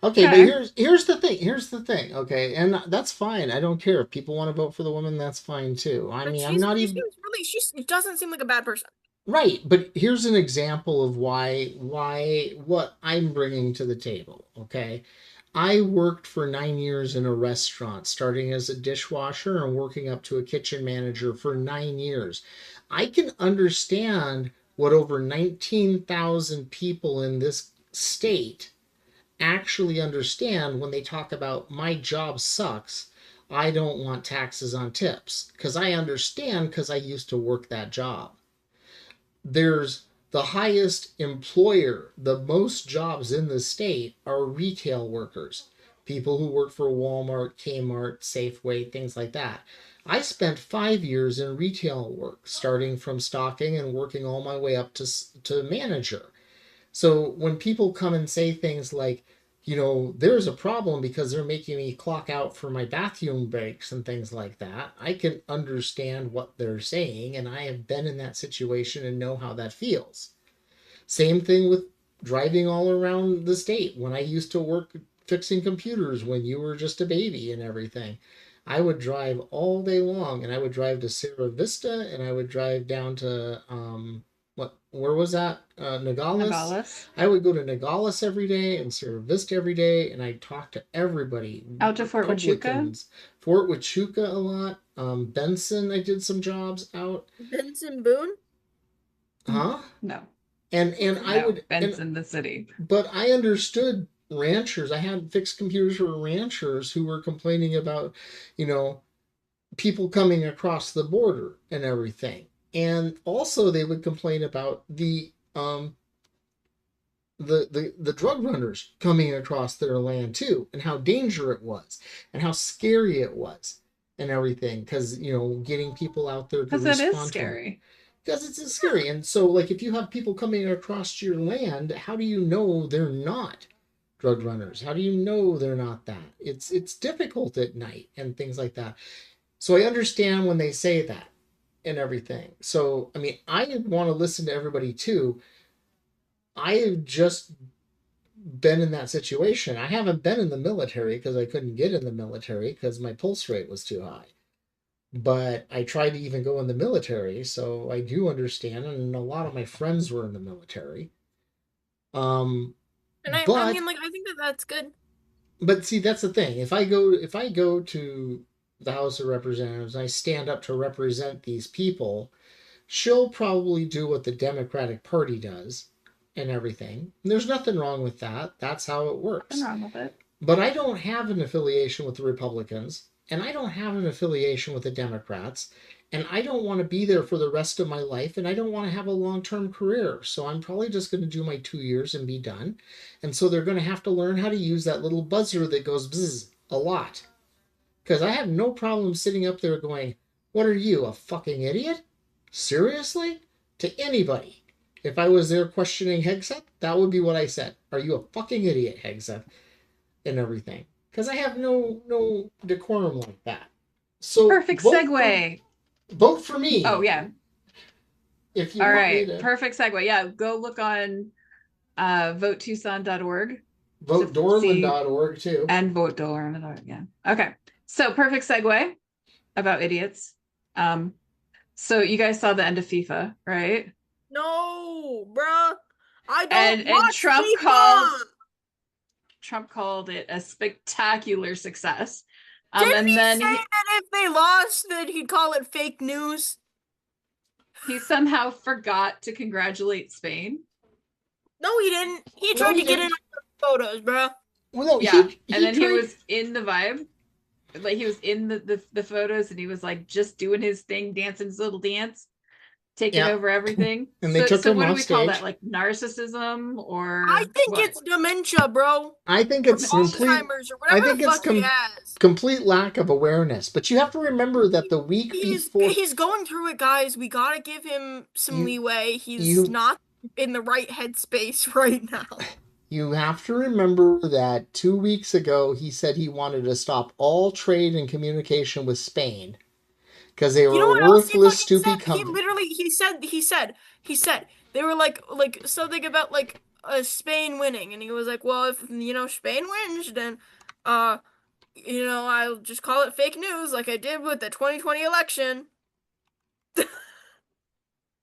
Okay, but here's the thing. Here's the thing. Okay, and that's fine. I don't care if people want to vote for the woman. That's fine too. I mean, I'm not even. She doesn't seem like a bad person. Right, but here's an example of why what I'm bringing to the table. Okay, I worked for 9 years in a restaurant, starting as a dishwasher and working up to a kitchen manager for 9 years. I can understand what over 19,000 people in this state actually understand when they talk about my job sucks. I don't want taxes on tips, because I understand, because I used to work that job. There's the highest employer, the most jobs in the state are retail workers, people who work for Walmart, Kmart, Safeway, things like that. I spent 5 years in retail work, starting from stocking and working all my way up to manager. So when people come and say things like, there's a problem because they're making me clock out for my bathroom breaks and things like that, I can understand what they're saying, and I have been in that situation and know how that feels. Same thing with driving all around the state. When I used to work fixing computers when you were just a baby and everything, I would drive all day long, and I would drive to Sierra Vista, and I would drive down to where was that? Nogales. I would go to Nogales every day and Sierra Vista every day, and I'd talk to everybody. Out to Fort Huachuca? Fort Huachuca a lot. Benson, I did some jobs out. Benson Boone? Huh? No. And I would Benson, the city. But I understood ranchers. I had fixed computers for ranchers who were complaining about, people coming across the border and everything. And also they would complain about the drug runners coming across their land too, and how dangerous it was, and how scary it was, and everything, because getting people out there to respond. Because it is scary. Because it's scary. And so, like, if you have people coming across your land, how do you know they're not drug runners? How do you know they're not that? It's difficult at night and things like that. So I understand when they say that and everything. So, I mean, I want to listen to everybody too. I have just been in that situation. I haven't been in the military because I couldn't get in the military because my pulse rate was too high. But I tried to even go in the military, so I do understand, and a lot of my friends were in the military. And I mean, like, I think that's good. But see, that's the thing. If I go to the House of Representatives and I stand up to represent these people, she'll probably do what the Democratic Party does and everything. And there's nothing wrong with that. That's how it works. Nothing wrong with it. But I don't have an affiliation with the Republicans, and I don't have an affiliation with the Democrats, and I don't want to be there for the rest of my life, and I don't want to have a long-term career. So I'm probably just going to do my 2 years and be done. And so they're going to have to learn how to use that little buzzer that goes bzzz a lot. Because I have no problem sitting up there going, "What are you, a fucking idiot? Seriously?" To anybody. If I was there questioning Hegseth, that would be what I said. "Are you a fucking idiot, Hegseth?" And everything. Because I have no decorum like that. So perfect segue. Vote for me. Oh yeah. If you all want right, me to... perfect segue. Yeah, go look on votetucson.org. VoteDorland.org too. And VoteDorland.org. Yeah. Okay. So perfect segue about idiots. So you guys saw the end of FIFA, right? No, bruh. I don't watch Trump FIFA. Trump called it a spectacular success. Didn't he say that if they lost, that he'd call it fake news? He somehow forgot to congratulate Spain. No, he didn't. He tried to get in the photos, bro. Well, no, yeah, he was in the vibe. Like, he was in the photos, and he was like just doing his thing, dancing his little dance, taking over everything. And they took him what off do we call stage. that? Like narcissism or I think it's dementia, bro. I think it's Alzheimer's or whatever the fuck he has. Complete lack of awareness. But you have to remember that the week before he's going through it, guys. We gotta give him some leeway. He's not in the right headspace right now. You have to remember that 2 weeks ago he said he wanted to stop all trade and communication with Spain because they were a worthless, stupid company. He said they were like something about like Spain winning, and he was like, well, if Spain wins, then I'll just call it fake news like I did with the 2020 election.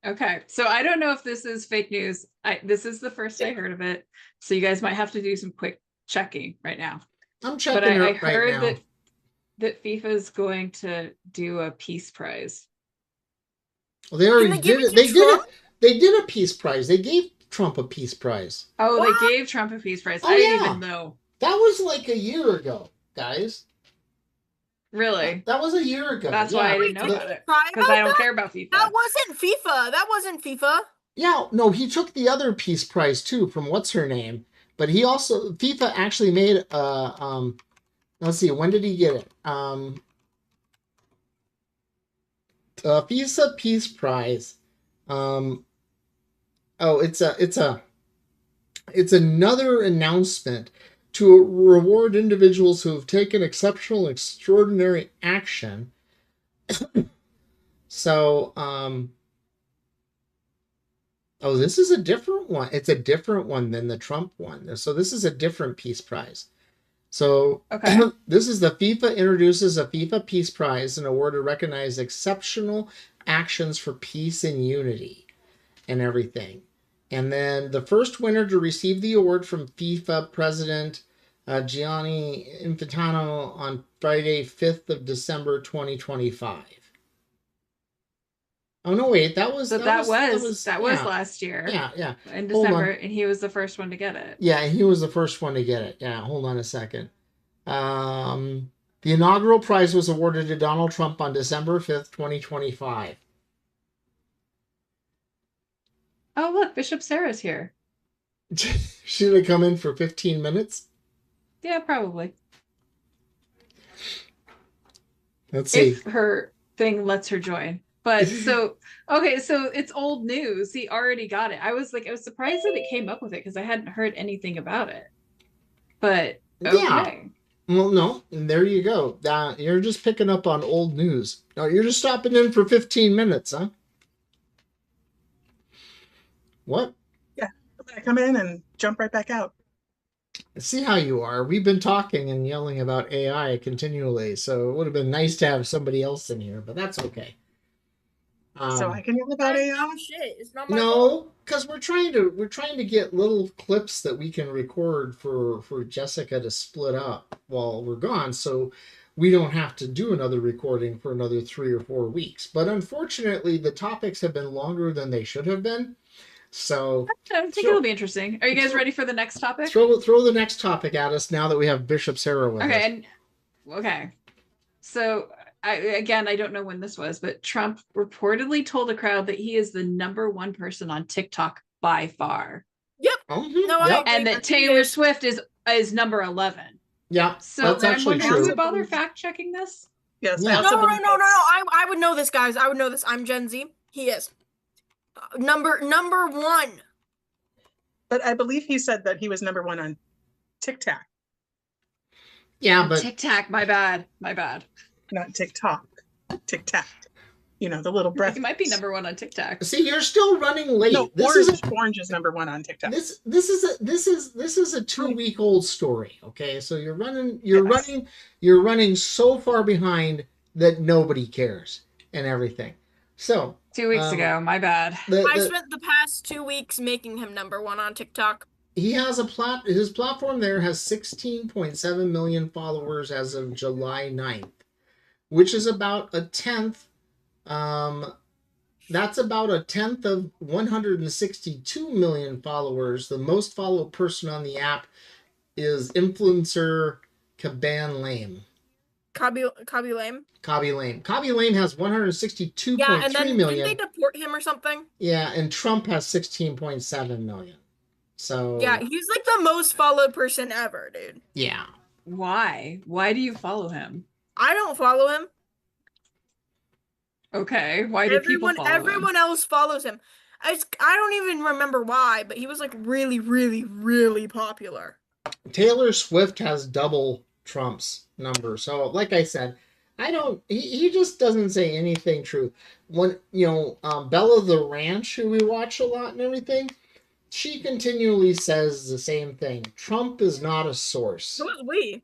Okay, so I don't know if this is fake news. This is the first I heard of it, so you guys might have to do some quick checking right now. I'm checking it right now. But I heard that FIFA is going to do a peace prize. Well, they already did it. They did a peace prize. They gave Trump a peace prize. Oh, what? They gave Trump a peace prize. I didn't even know. That was like a year ago, guys. Really? That was a year ago. That's why I didn't know about it. Because I don't care about FIFA. That wasn't FIFA. Yeah, no, he took the other peace prize too from what's her name. But he also FIFA actually made let's see, when did he get it? FIFA Peace Prize. It's another announcement to reward individuals who have taken exceptional, extraordinary action. So, this is a different one. It's a different one than the Trump one. So this is a different peace prize. So this is the FIFA introduces a FIFA Peace Prize, an award to recognize exceptional actions for peace and unity and everything. And then the first winner to receive the award from FIFA President Gianni Infantino on Friday, 5th of December, 2025. Oh no! Wait, that was last year. Yeah. In December, and he was the first one to get it. Yeah, he was the first one to get it. Yeah, hold on a second. The inaugural prize was awarded to Donald Trump on December 5th, 2025. Oh look, Bishop Sarah's here. Should have come in for 15 minutes. Yeah, probably. Let's see if her thing lets her join. But so it's old news. He already got it. I was surprised that it came up with it because I hadn't heard anything about it. But okay. Yeah. Well, no, and there you go. You're just picking up on old news. No, you're just stopping in for 15 minutes, huh? What? Yeah, I come in and jump right back out. See how you are. We've been talking and yelling about AI continually, so it would have been nice to have somebody else in here, but that's okay. So I can yell about AI? Shit, it's not my fault. Because we're trying to get little clips that we can record for Jessica to split up while we're gone, so we don't have to do another recording for another 3 or 4 weeks. But unfortunately, the topics have been longer than they should have been. So I think it'll be interesting. Are you guys ready for the next topic? Throw the next topic at us now that we have Bishop Sarah with us. Okay. So I don't know when this was, but Trump reportedly told a crowd that he is the #1 person on TikTok by far. Yep. Mm-hmm. And that Taylor Swift is number 11. Yeah. So I'm wondering, do we bother fact checking this? Yes. No. I would know this, guys. I would know this. I'm Gen Z. He is number 1. But I believe he said that he was #1 on TikTok. Yeah, but TikTok. My bad. Not TikTok. TikTok. The little breath. He might be #1 on TikTok. See, you're still running late. No, Orange is #1 on TikTok. This is a 2-week-old story. Okay, so you're running so far behind that nobody cares and everything. So 2 weeks ago, my bad. I spent the past 2 weeks making him #1 on TikTok. He has his platform there has 16.7 million followers as of July 9th, which is about a tenth. That's about a tenth of 162 million followers. The most followed person on the app is influencer Caban Lame. Cobby Lame. Cobby Lame. Cobby Lame has 162.3 Yeah, and then million. didn't they deport him or something? Yeah, and Trump has 16.7 million. So yeah, he's like the most followed person ever, dude. Yeah. Why? Why do you follow him? I don't follow him. Okay, why do people follow him? Everyone else follows him. I don't even remember why, but he was like really, really, really popular. Taylor Swift has double Trump's number. So, like I said, he just doesn't say anything true. When, Bella the Ranch, who we watch a lot and everything, she continually says the same thing. Trump is not a source. Who is we?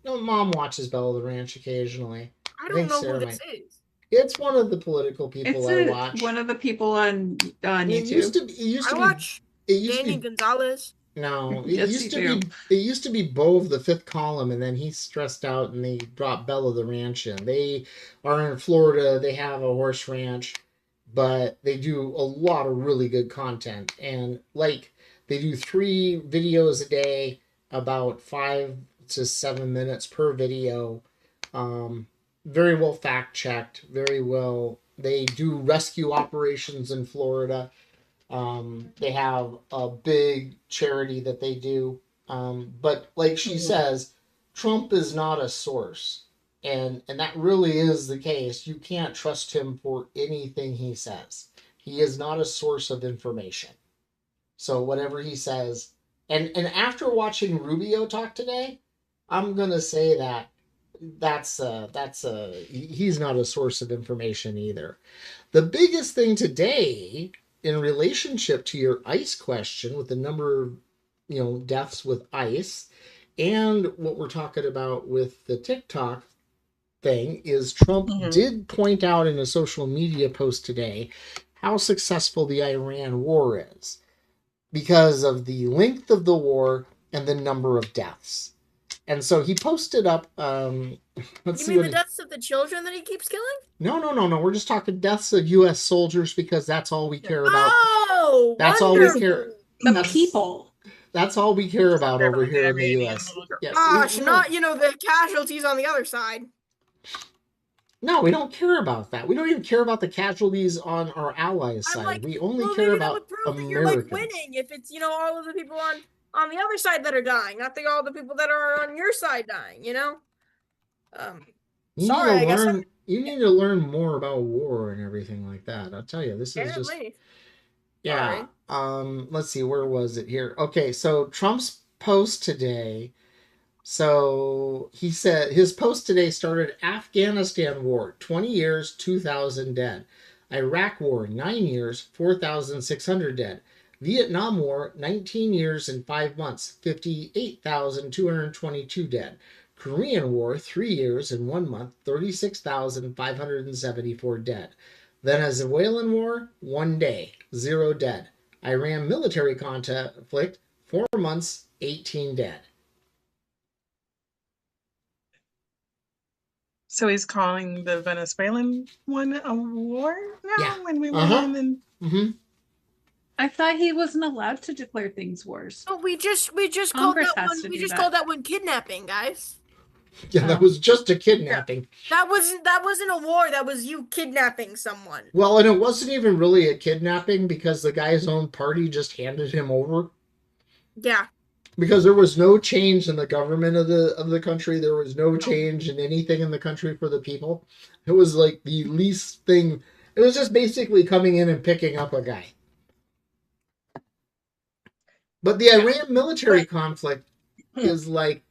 No, Mom watches Bella the Ranch occasionally. I don't know who this is. It's one of the political people I watch. One of the people on YouTube. It used to watch Danny Gonzalez. No, it used to be Bo of the Fifth Column, and then he stressed out, and they brought Bella the Ranch in. They are in Florida. They have a horse ranch, but they do a lot of really good content, and like they do 3 videos a day, about 5 to 7 minutes per video. Very well fact checked. Very well. They do rescue operations in Florida. They have a big charity that they do. But like she says, Trump is not a source. And that really is the case. You can't trust him for anything he says. He is not a source of information. So whatever he says, and after watching Rubio talk today, I'm going to say that he's not a source of information either. The biggest thing today in relationship to your ICE question with the number of, deaths with ICE and what we're talking about with the TikTok thing is Trump did point out in a social media post today how successful the Iran war is because of the length of the war and the number of deaths. And so he posted up. You mean the deaths of the children that he keeps killing? No. We're just talking deaths of U.S. soldiers because that's all we care about. Oh, that's wonderful. All we care. The people. That's all we care about over here in the U.S. Yes. Gosh, not the casualties on the other side. No, we don't care about that. We don't even care about the casualties on our allies' side. We only care about Americans. You're like winning if it's all of the people on the other side that are dying, not all the people that are on your side dying, You need to learn more about war and everything like that. I'll tell you, this is just... Yeah. Right. Let's see, where was it here? Okay, so Trump's post today. So he said his post today started Afghanistan war, 20 years, 2,000 dead. Iraq war, 9 years, 4,600 dead. Vietnam War, 19 years and 5 months, 58,222 dead. Korean War, 3 years and 1 month, 36,574 dead. Venezuelan War, 1 day, 0 dead. Iran military conflict, 4 months, 18 dead. So he's calling the Venezuelan one a war now? Yeah. When we went in and... I thought he wasn't allowed to declare things wars. Oh, we just called that one. We just called that one kidnapping, guys. Yeah, that was just a kidnapping. That wasn't a war. That was you kidnapping someone. Well, and it wasn't even really a kidnapping because the guy's own party just handed him over. Yeah. Because there was no change in the government of the country. There was no change in anything in the country for the people. It was like the least thing. It was just basically coming in and picking up a guy. But the Iran military conflict is like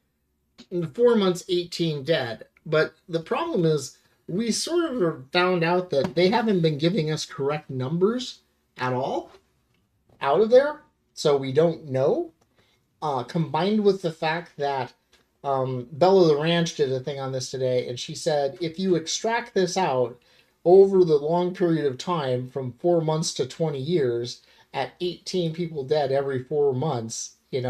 4 months, 18 dead. But the problem is we sort of found out that they haven't been giving us correct numbers at all out of there. So we don't know. Combined with the fact that Bella the Ranch did a thing on this today, and she said if you extract this out over the long period of time from 4 months to 20 years, at 18 people dead every 4 months, you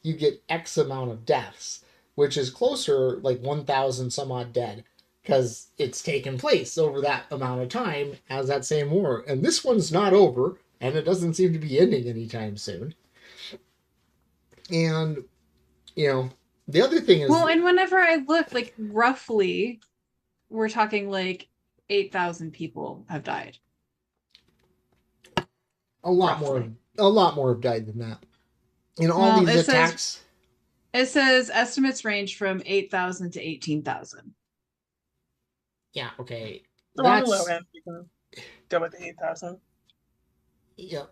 get X amount of deaths, which is closer, like 1,000 some odd dead, because it's taken place over that amount of time as that same war. And this one's not over, and it doesn't seem to be ending anytime soon. And, The other thing is, well, and whenever I look, like roughly, we're talking like 8,000 people have died. A lot more have died than that. In all these attacks. It says estimates range from 8,000 to 18,000. Yeah, okay. So on the low end, you can go with 8,000. Yeah.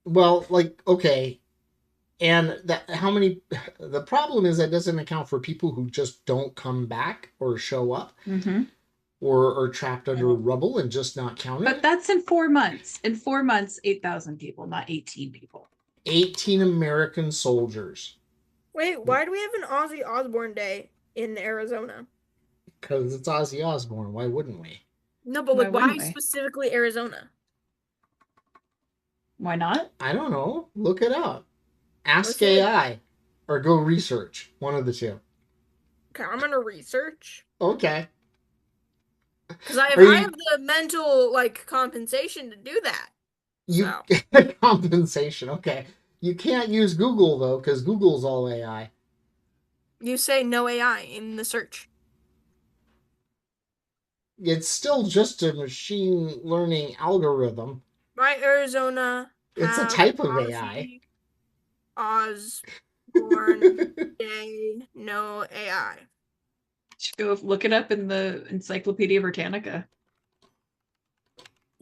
Well, like, okay. And the problem is that doesn't account for people who just don't come back or show up or are trapped under rubble and just not counted. But that's in 4 months. In 4 months, 8,000 people, not 18 people. 18 American soldiers. Wait, why do we have an Ozzy Osbourne Day in Arizona? Because it's Ozzy Osbourne. Why wouldn't we? No, but like, why specifically Arizona? Why not? I don't know. Look it up. Ask AI or go research. One of the two. Okay, I'm gonna research. Okay. Because I have the mental like compensation to do that. Compensation. Okay. You can't use Google though, because Google's all AI. You say no AI in the search. It's still just a machine learning algorithm. Right, Arizona. It's a type of AI. Osbourne Day, no AI. Should go look it up in the Encyclopedia Britannica.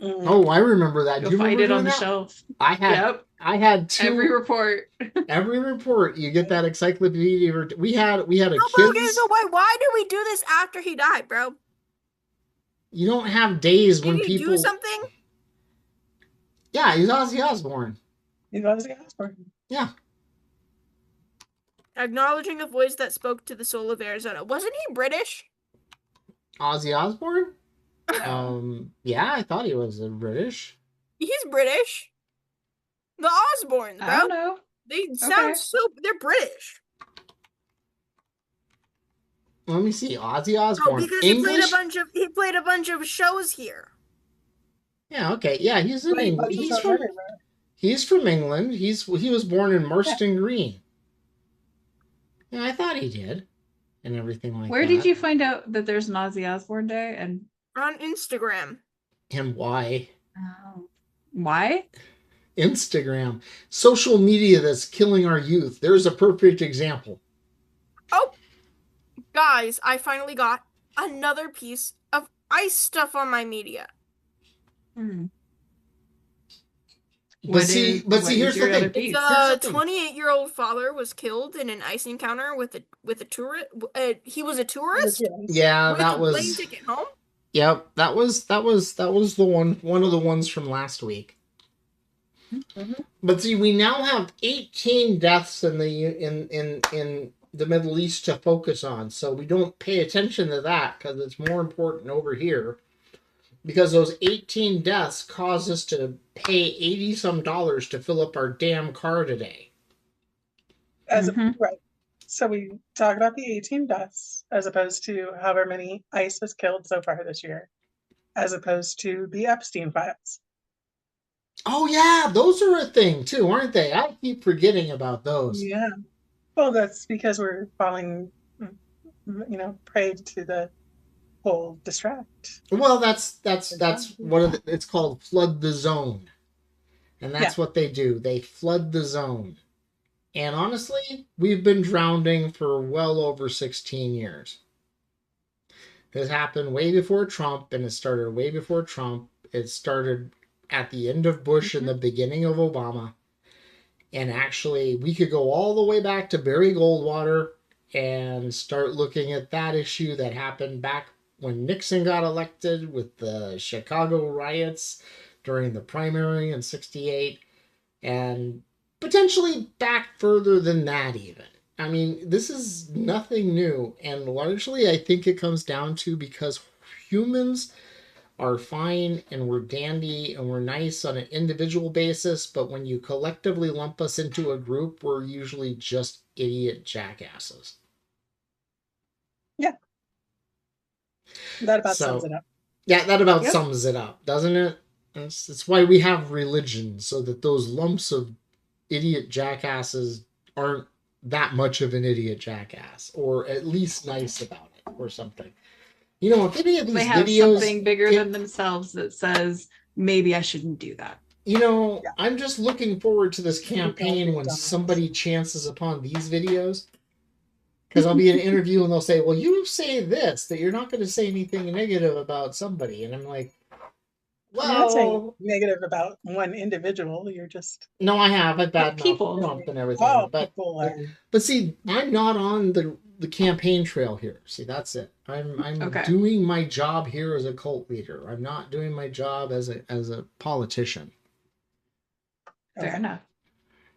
Oh, I remember that. You'll find it on the shelf. I had two. Every report. Every report, you get that encyclopedia. We had a kid. Okay, so why did we do this after he died, bro? You don't have days when people do something. Yeah, he's Ozzy Osbourne. He's Ozzy Osbourne. Yeah. Acknowledging a voice that spoke to the soul of Arizona. Wasn't he British? Ozzy Osbourne? Yeah, I thought he was British. He's British. The Osbournes, bro. I don't know. They sound they're British. Let me see. Ozzy Osbourne. Oh, because English? he played a bunch of shows here. Yeah, okay. Yeah, he's in England. He's from England. He was born in Marston Green. Yeah, I thought he did. And everything like that. Where did you find out that there's an Ozzy Osbourne Day? And on Instagram. And why? Why? Instagram. Social media that's killing our youth. There's a perfect example. Oh, guys, I finally got another piece of ice stuff on my media. But see, here's the thing. It's a 28-year-old father was killed in an ice encounter with a tourist. He was a tourist. Yeah, that was. Plane ticket home. Yep, that was the one of the ones from last week. But see, we now have 18 deaths in the Middle East to focus on, so we don't pay attention to that because it's more important over here. Because those 18 deaths caused us to pay $80-some to fill up our damn car today. Right. So we talk about the 18 deaths as opposed to however many ICE has killed so far this year, as opposed to the Epstein files. Oh yeah, those are a thing too, aren't they? I keep forgetting about those. Yeah. Well, that's because we're falling, prey to the whole distract. Well, that's it's called flood the zone. And that's what they do. They flood the zone. And honestly, we've been drowning for well over 16 years. This happened way before Trump, and it started way before Trump. It started at the end of Bush and the beginning of Obama. And actually, we could go all the way back to Barry Goldwater and start looking at that issue that happened back when Nixon got elected with the Chicago riots during the primary in '68, and potentially back further than that even. I mean, this is nothing new, and largely I think it comes down to because humans are fine and we're dandy and we're nice on an individual basis, but when you collectively lump us into a group, we're usually just idiot jackasses. Yeah. That about sums it up. Yeah, that about sums it up, doesn't it? It's why we have religion, so that those lumps of idiot jackasses aren't that much of an idiot jackass, or at least nice about it, or something. You know, if any of these they have videos, something bigger than themselves that says maybe I shouldn't do that. You know, I'm just looking forward to this campaign when somebody chances upon these videos. Because I'll be in an interview and they'll say, well, you say this, that you're not going to say anything negative about somebody. And I'm like, well, you're not saying negative about one individual. You're just... No, I have. I've bad people Trump and everything. But see, I'm not on the campaign trail here. See, that's it. I'm doing my job here as a cult leader. I'm not doing my job as a politician. Fair enough.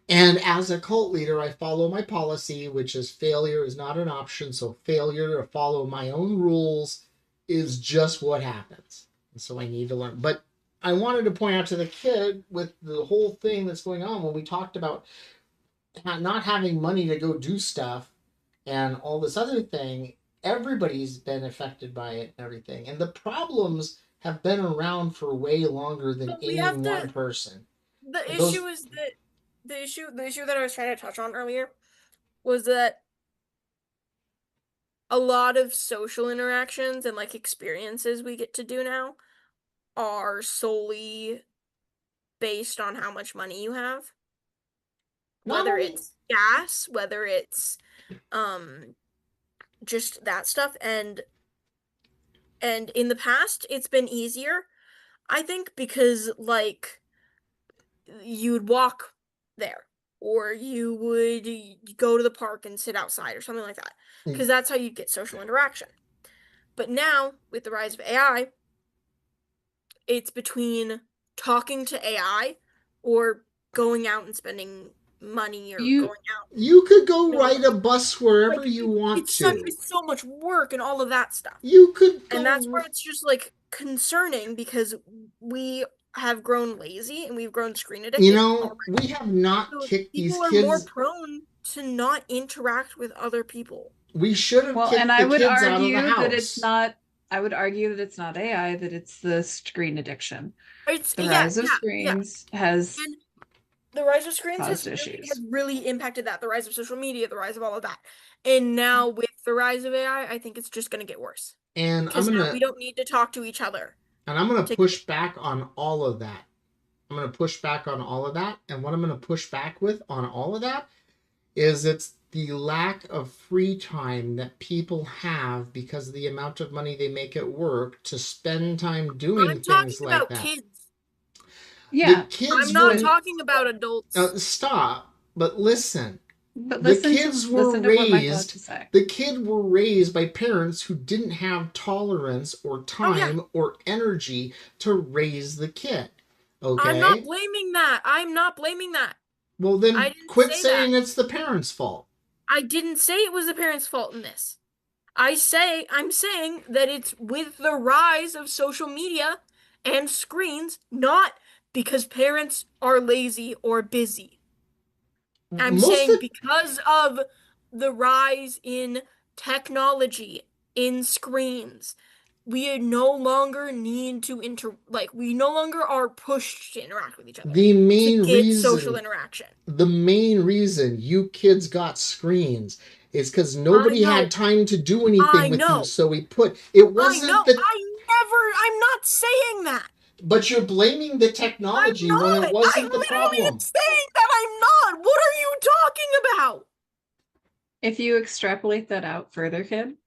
And as a cult leader, I follow my policy, which is failure is not an option. So failure to follow my own rules is just what happens. And so I need to learn. But I wanted to point out to the kid with the whole thing that's going on when we talked about not having money to go do stuff and all this other thing, everybody's been affected by it and everything. And the problems have been around for way longer than any one person. The issue is that the issue that I was trying to touch on earlier was that a lot of social interactions and like experiences we get to do now are solely based on how much money you have. Whether it's gas, whether it's just that stuff, and in the past it's been easier, I think, because like you'd walk there or you would go to the park and sit outside or something like that, because that's how you get social interaction. But now with the rise of AI, it's between talking to AI or going out and spending money or going out. You could go ride a bus wherever you want to. It's so much work and all of that stuff. You could and that's where it's just like concerning, because we have grown lazy and we've grown screen addicted. You know, we have not kicked these kids. People are more prone to not interact with other people. We should have kicked the kids out of the house. That it's not. I would argue that it's not AI, that it's the screen addiction. The rise of screens has. And the rise of screens has really impacted that. The rise of social media, the rise of all of that. And now with the rise of AI, I think it's just going to get worse. And we don't need to talk to each other. And I'm going to push back on all of that. And what I'm going to push back with on all of that is it's the lack of free time that people have because of the amount of money they make at work to spend time doing things like that. Kids. Yeah, I'm not talking about adults. Stop, but listen. The kids were raised by parents who didn't have tolerance or time or energy to raise the kid. Okay? I'm not blaming that. Well, then quit saying it's the parents' fault. I didn't say it was the parents' fault in this. I'm saying that it's with the rise of social media and screens, not because parents are lazy or busy. I'm saying because of the rise in technology, in screens, we no longer need to we no longer are pushed to interact with each other. The main reason social interaction. The main reason you kids got screens is because nobody had time to do anything with you. So we put it wasn't I'm not saying that. But you're blaming the technology when it wasn't the problem. I'm saying that I'm not. What are you talking about? If you extrapolate that out further, kid,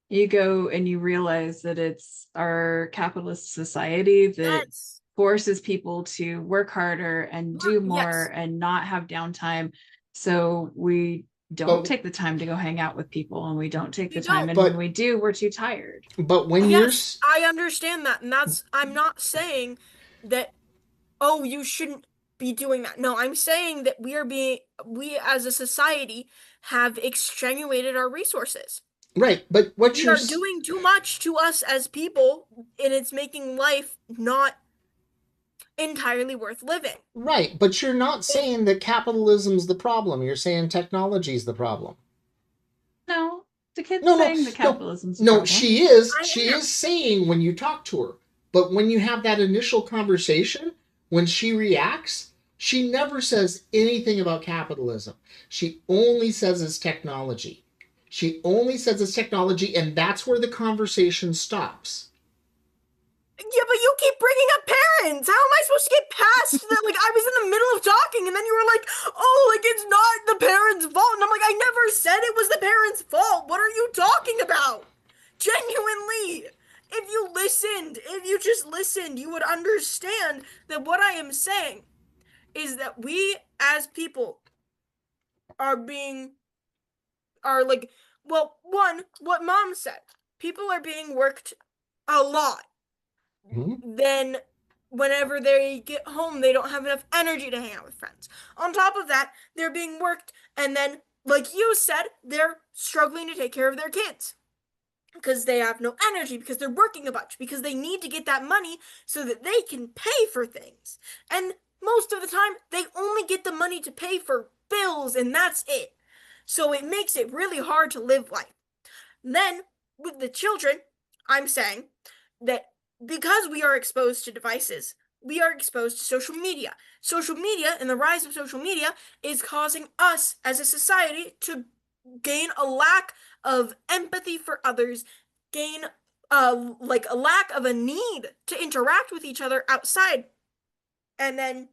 you go and you realize that it's our capitalist society that forces people to work harder and do more and not have downtime. So we don't take the time to go hang out with people, and we don't take the time. And when we do, we're too tired. But when I understand that. And I'm not saying that, you shouldn't be doing that. No, I'm saying that we as a society have extenuated our resources. Right. But we are doing too much to us as people, and it's making life not entirely worth living. Right, but you're not saying that capitalism's the problem. You're saying technology's the problem. No, the kid's saying that capitalism's the problem. No, she is. She is saying when you talk to her. But when you have that initial conversation, when she reacts, She never says anything about capitalism. She only says it's technology. She only says it's technology, and that's where the conversation stops. Yeah, but you keep bringing up parents. How am I supposed to get past that? Like, I was in the middle of talking, and then you were like, oh, like, it's not the parents' fault. And I'm like, I never said it was the parents' fault. What are you talking about? Genuinely. If you just listened, you would understand that what I am saying is that we as people are like, well, one, what mom said, people are being worked a lot. Then whenever they get home, they don't have enough energy to hang out with friends. On top of that, they're being worked, and then, like you said, they're struggling to take care of their kids because they have no energy, because they're working a bunch, because they need to get that money so that they can pay for things. And most of the time, they only get the money to pay for bills, and that's it. So it makes it really hard to live life. Then, with the children, I'm saying that because we are exposed to devices, we are exposed to social media. Social media and the rise of social media is causing us as a society to gain a lack of empathy for others, gain like a lack of a need to interact with each other outside. And then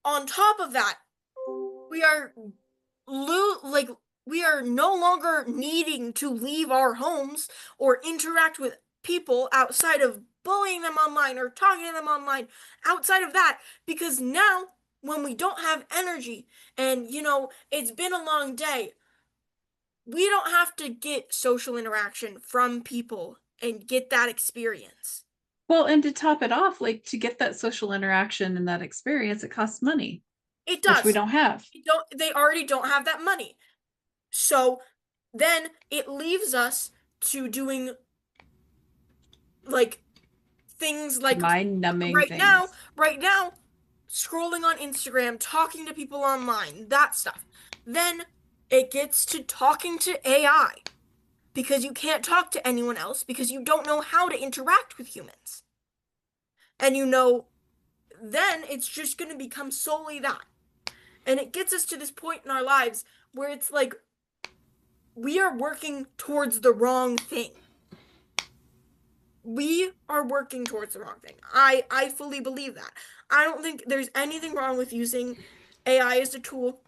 on top of that, we are we are no longer needing to leave our homes or interact with people outside of bullying them online or talking to them online, outside of that, because now when we don't have energy and, you know, it's been a long day, we don't have to get social interaction from people and get that experience. Well, and to top it off, like, to get that social interaction and that experience, it costs money. It does. Which we don't have. They already don't have that money. So then it leaves us to doing like things like mind-numbing right things. now, scrolling on Instagram, talking to people online, that stuff. Then it gets to talking to AI, because you can't talk to anyone else because you don't know how to interact with humans. And you know, then it's just going to become solely that. And it gets us to this point in our lives where it's like, we are working towards the wrong thing. We are working towards the wrong thing. I fully believe that. I don't think there's anything wrong with using AI as a tool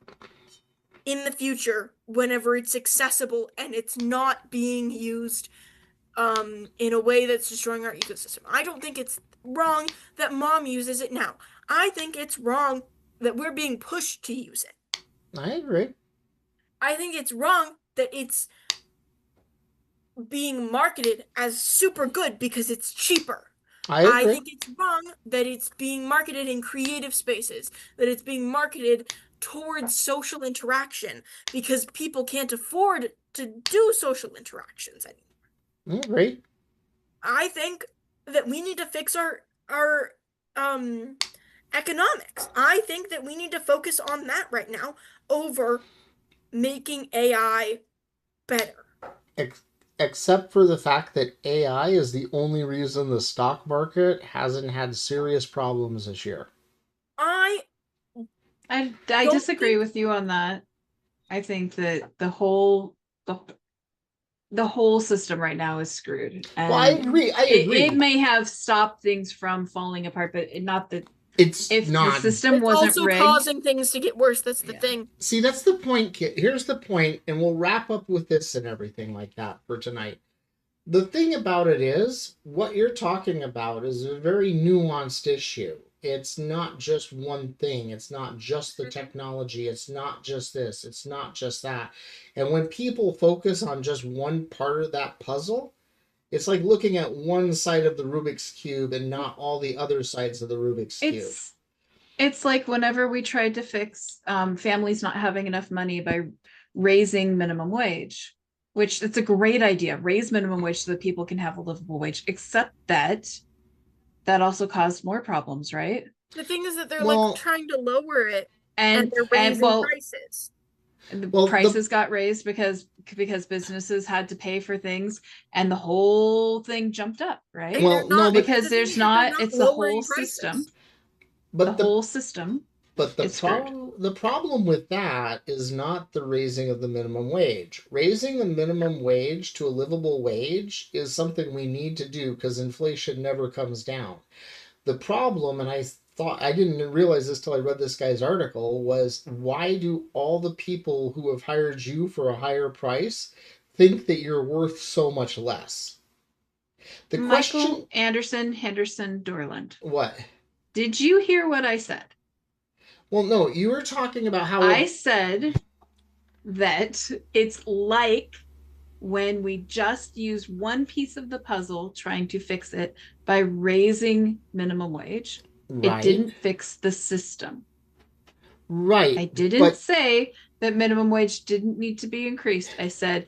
in the future whenever it's accessible and it's not being used in a way that's destroying our ecosystem. I don't think it's wrong that mom uses it now. I think it's wrong that we're being pushed to use it. I agree. I think it's wrong that it's being marketed as super good because it's cheaper. I think it's wrong that it's being marketed in creative spaces, that it's being marketed towards social interaction because people can't afford to do social interactions anymore. Great. I think that we need to fix our economics. I think that we need to focus on that right now over making AI better. Except for the fact that AI is the only reason the stock market hasn't had serious problems this year. I disagree with you on that. I think that the whole system right now is screwed. And well, I agree. It may have stopped things from falling apart, but not that if the system wasn't also rigged, causing things to get worse. That's the thing. See, that's the point, Kit. Here's the point, and we'll wrap up with this and everything like that for tonight. The thing about it is, what you're talking about is a very nuanced issue. It's not just one thing. It's not just the technology. It's not just this. It's not just that. And when people focus on just one part of that puzzle, it's like looking at one side of the Rubik's Cube and not all the other sides of the Rubik's Cube. It's like whenever we tried to fix families not having enough money by raising minimum wage, which it's a great idea. Raise minimum wage so that people can have a livable wage, except that also caused more problems, right? The thing is that they're like trying to lower it and they're raising prices. And prices got raised because businesses had to pay for things and the whole thing jumped up, right? Well, no, because it's the whole system. But the whole system. But the problem with that is not the raising of the minimum wage. Raising the minimum wage to a livable wage is something we need to do because inflation never comes down. The problem, and I didn't realize this till I read this guy's article, was why do all the people who have hired you for a higher price think that you're worth so much less? The Michael Anderson Henderson Dorland. What? Did you hear what I said? Well, no, you were talking about how I said that it's like when we just use one piece of the puzzle trying to fix it by raising minimum wage. Right. It didn't fix the system. Right. I didn't say that minimum wage didn't need to be increased. I said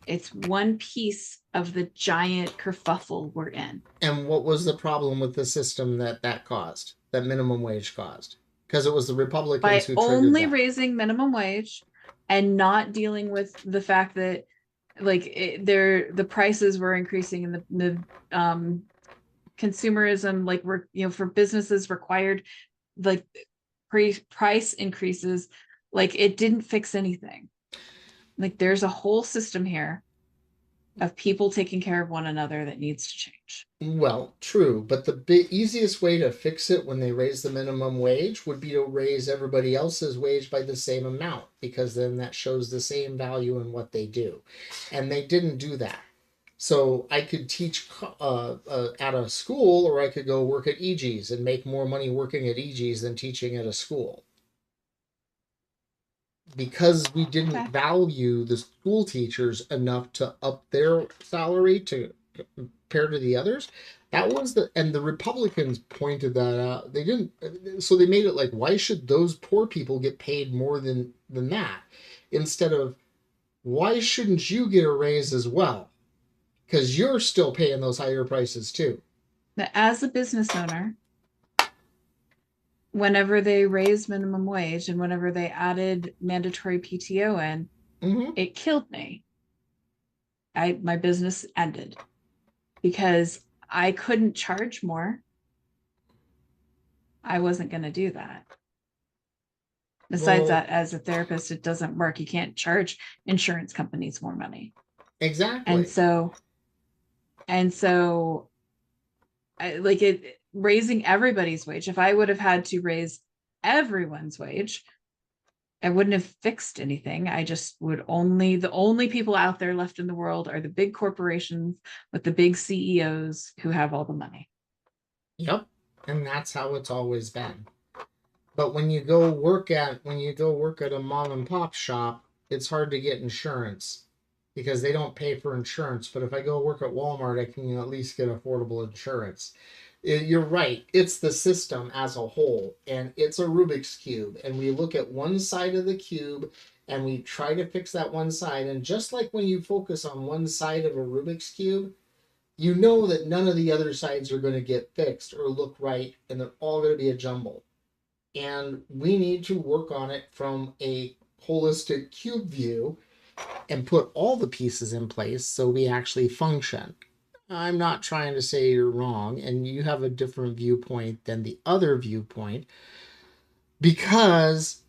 it's one piece of the giant kerfuffle we're in. And what was the problem with the system that caused, that minimum wage caused? Because it was the Republicans who triggered only that. Raising minimum wage and not dealing with the fact that the prices were increasing and the consumerism, we're for businesses required price increases. It didn't fix anything. There's a whole system here of people taking care of one another that needs to change. Well, true, but the easiest way to fix it when they raise the minimum wage would be to raise everybody else's wage by the same amount, because then that shows the same value in what they do. And they didn't do that. So I could teach at a school, or I could go work at EG's and make more money working at EG's than teaching at a school. Because we didn't value the school teachers enough to up their salary to compare to the others. That was and the Republicans pointed that out. They didn't, so they made it like, why should those poor people get paid more than that? Instead of, why shouldn't you get a raise as well? Because you're still paying those higher prices too. Now, as a business owner, whenever they raised minimum wage and whenever they added mandatory PTO in, it killed me. My business ended because I couldn't charge more. I wasn't going to do that. Besides that, as a therapist, it doesn't work. You can't charge insurance companies more money. Exactly. And so raising everybody's wage. If I would have had to raise everyone's wage, I wouldn't have fixed anything. I just would the only people out there left in the world are the big corporations with the big CEOs who have all the money. Yep. And that's how it's always been. But when you go work at a mom and pop shop, it's hard to get insurance because they don't pay for insurance. But if I go work at Walmart, I can at least get affordable insurance. You're right. It's the system as a whole, and it's a Rubik's Cube. And we look at one side of the cube and we try to fix that one side. And just like when you focus on one side of a Rubik's Cube, you know that none of the other sides are going to get fixed or look right, and they're all going to be a jumble. And we need to work on it from a holistic cube view and put all the pieces in place so we actually function. I'm not trying to say you're wrong and you have a different viewpoint than the other viewpoint, because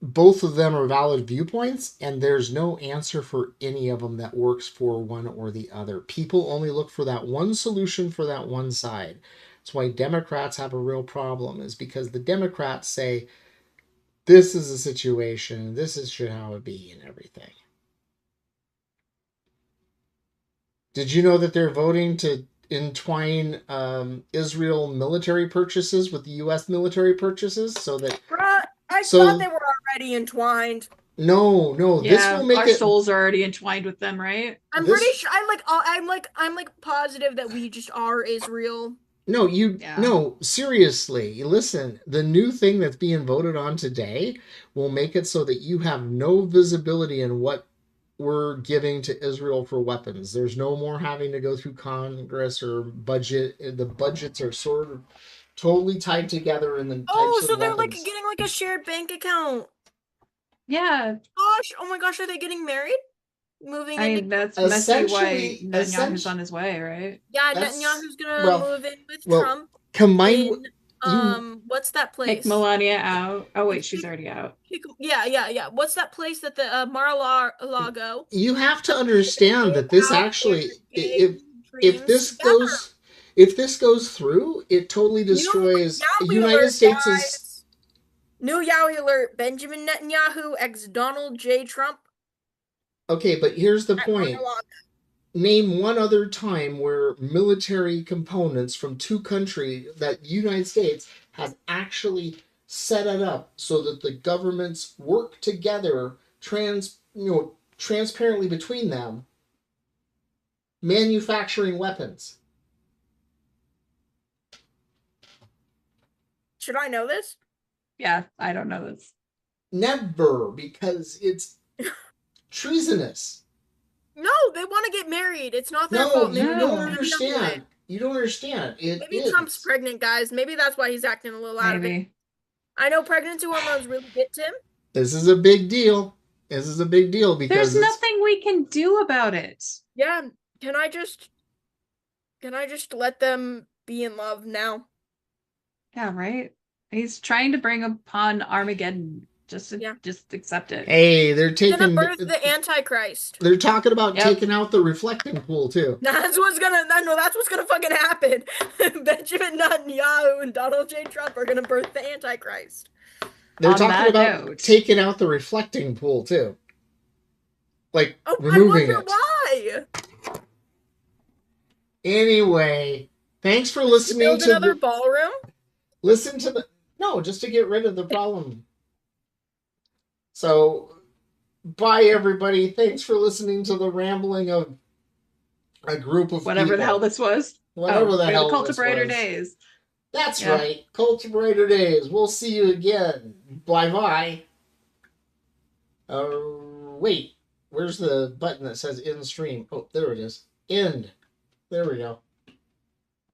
both of them are valid viewpoints and there's no answer for any of them that works for one or the other. People only look for that one solution for that one side. That's why Democrats have a real problem, is because the Democrats say, this is a situation, this is how it be and everything. Did you know that they're voting to entwine Israel military purchases with the U.S. military purchases so that... I thought they were already entwined. No. Yeah, this will make our souls are already entwined with them, right? Pretty sure. I'm positive that we just are Israel. No, seriously, listen, the new thing that's being voted on today will make it so that you have no visibility in what we're giving to Israel for weapons. There's no more having to go through Congress or budget. The budgets are sort of totally tied together in the types so of they're weapons. getting a shared bank account. Yeah. Oh my gosh, are they getting married? That's mostly why Netanyahu's on his way, right? Yeah, Netanyahu's gonna move in with Trump. What's that place? Kick Melania out. Oh wait, she's already out. Yeah. What's that place that the Mar-a-Lago? You have to understand that this actually, if this goes through, it totally destroys United States'. New Yowie alert, Benjamin Netanyahu ex Donald J. Trump. Okay, but here's the point. Name one other time where military components from two countries that the United States has actually set it up so that the governments work together transparently between them, manufacturing weapons. Should I know this? Yeah, I don't know this. Never, because it's treasonous. No, they want to get married. It's not their fault. No, you don't understand. You don't understand. Maybe Trump's pregnant, guys. Maybe that's why he's acting a little out of it. I know pregnancy hormones really get to him. This is a big deal. This is a big deal because there's nothing we can do about it. Yeah. Can I just let them be in love now? Yeah, right. He's trying to bring upon Armageddon. Just accept it. Hey, they're taking birth the Antichrist. They're talking about taking out the reflecting pool too. That's what's gonna fucking happen. Benjamin Netanyahu and Donald J. Trump are gonna birth the Antichrist. They're talking about taking out the reflecting pool too. Like removing it. Why? Anyway, thanks for listening to another ballroom. Listen to just to get rid of the problem. So, bye everybody. Thanks for listening to the rambling of a group of whatever the hell this was. Whatever the hell Cult of Brighter Days. That's right. Cult of Brighter Days. We'll see you again. Bye-bye. Wait. Where's the button that says end stream? Oh, there it is. End. There we go.